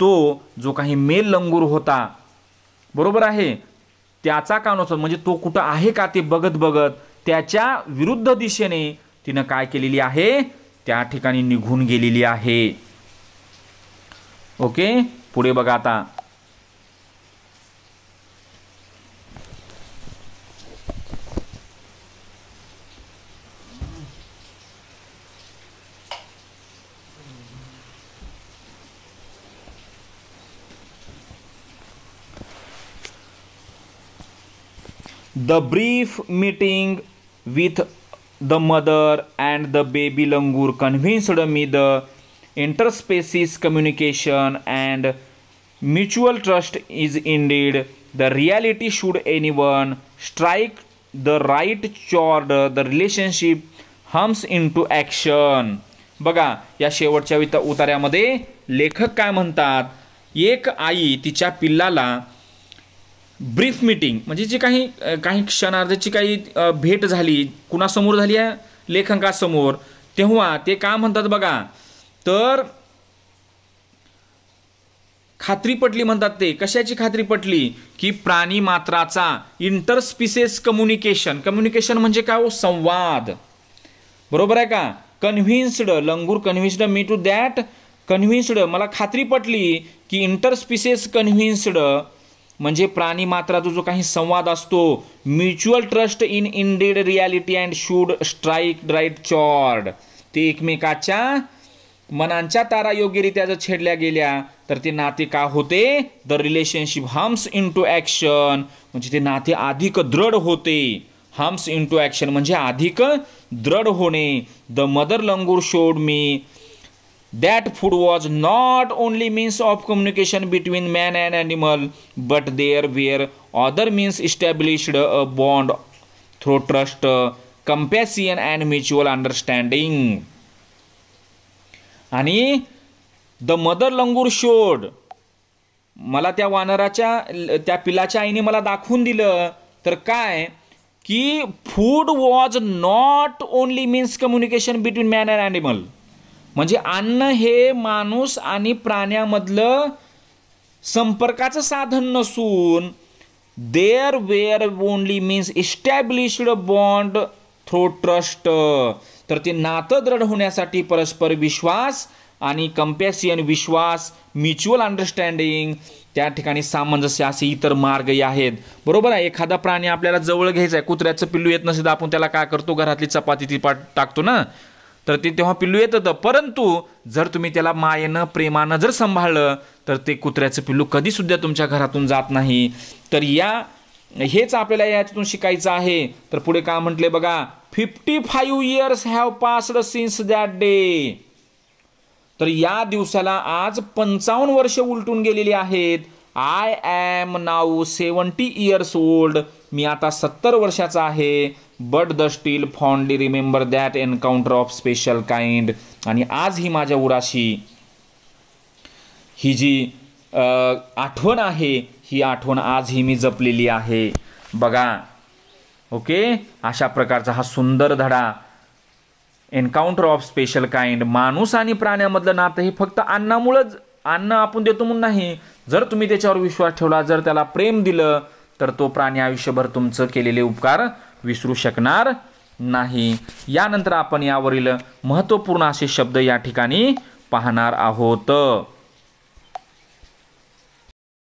तो जो काही मेल लंगूर होता, बरोबर आहे, त्याचा कान होता, म्हणजे तो कुठं आहे का ते बघत बघत त्याच्या विरुद्ध दिशेने तिनं काय केलेली आहे? त्या ठिकाणी निघून गेलेली आहे. ओके, पुढे बघा आता. The brief meeting with the mother and the baby langur convinced me the interspecies communication and mutual trust is indeed the reality. Should anyone strike the right chord, the relationship hums into action. बघा, या शेवटच्या उतार्यामध्ये लेखक काय म्हणतात? एक आई तिच्या पिल्लाला brief meeting म्हणजे जी काही क्षणार्धाची काही भेट झाली, कुणासमोर झाली आहे? लेखकासमोर. तेव्हा ते काय म्हणतात बघा, तर खात्री पटली म्हणतात. ते कशाची खात्री पटली? की प्राणी मात्राचा इंटरस्पिसेस कम्युनिकेशन. कम्युनिकेशन म्हणजे काय? संवाद. बरोबर आहे का? Convinced, langur convinced me to that, convinced मला खात्री पटली की इंटरस्पिसेस कन्व्हिन्स्ड म्हणजे प्राणी मात्राचा जो काही संवाद असतो, mutual trust in indeed reality and should strike right chord, ते एकमेकाच्या मनांच्या तारा योग्यरित्या जर छेडल्या गेल्या तर ते नाते का होते? The relationship hums into action, म्हणजे ते नाते अधिक दृढ होते. हम्स इन टू ॲक्शन म्हणजे अधिक दृढ होणे. The mother langur showed me that food was not only means of communication between man and animal, but there were other means established a bond through trust, compassion and mutual understanding. आणि the mother langur showed, मला त्या वानराच्या त्या पिलाच्या आईने मला दाखवून दिलं तर काय की food was not only means communication between man and animal, म्हणजे अन्न हे माणूस आणि प्राण्यामधलं संपर्काचं साधन नसून there were only means established bond through trust, तर ते नातं दृढ होण्यासाठी परस्पर विश्वास आणि कंपॅसियन विश्वास, म्युच्युअल अंडरस्टँडिंग, त्या ठिकाणी सामंजस्य असे इतर मार्ग आहेत. बरोबर आहे. एखादा प्राणी आपल्याला जवळ घ्यायचा आहे, कुत्र्याचं पिल्लू येत नसेल तर आपण त्याला काय करतो? घरातली चपाती ती टाकतो ना, तर ते तेव्हा पिल्लू येतं. परंतु जर तुम्ही त्याला मायेनं प्रेमानं जर सांभाळलं तर ते कुत्र्याचं पिल्लू कधीसुद्धा तुमच्या घरातून जात नाही. तर हेच आपल्याला यातून शिकायचं आहे. तर पुढे काय म्हटले बघा, 55 years have passed since that day, तर या दिवसाला आज 55 वर्ष उलटून गेलेली आहेत. I am now 70 years old, मी आता 70 वर्षाचा आहे. But the still fondly remember that encounter of special kind, आणि आज ही माझ्या उराशी ही जी आठवण आहे, ही आठवण आज ही मी जपलेली आहे. बघा, ओके, अशा प्रकारचा हा सुंदर धडा एन्काउंटर ऑफ स्पेशल काइंड. माणूस आणि प्राण्यामधलं नातं हे फक्त अन्नामुळेच, अन्न आपण देतो म्हणून नाही, जर तुम्ही त्याच्यावर विश्वास ठेवला, जर त्याला प्रेम दिलं तर तो प्राणी आयुष्यभर तुमचं केलेले उपकार विसरू शकणार नाही. यानंतर आपण यावरील महत्त्वपूर्ण असे शब्द या ठिकाणी पाहणार आहोत.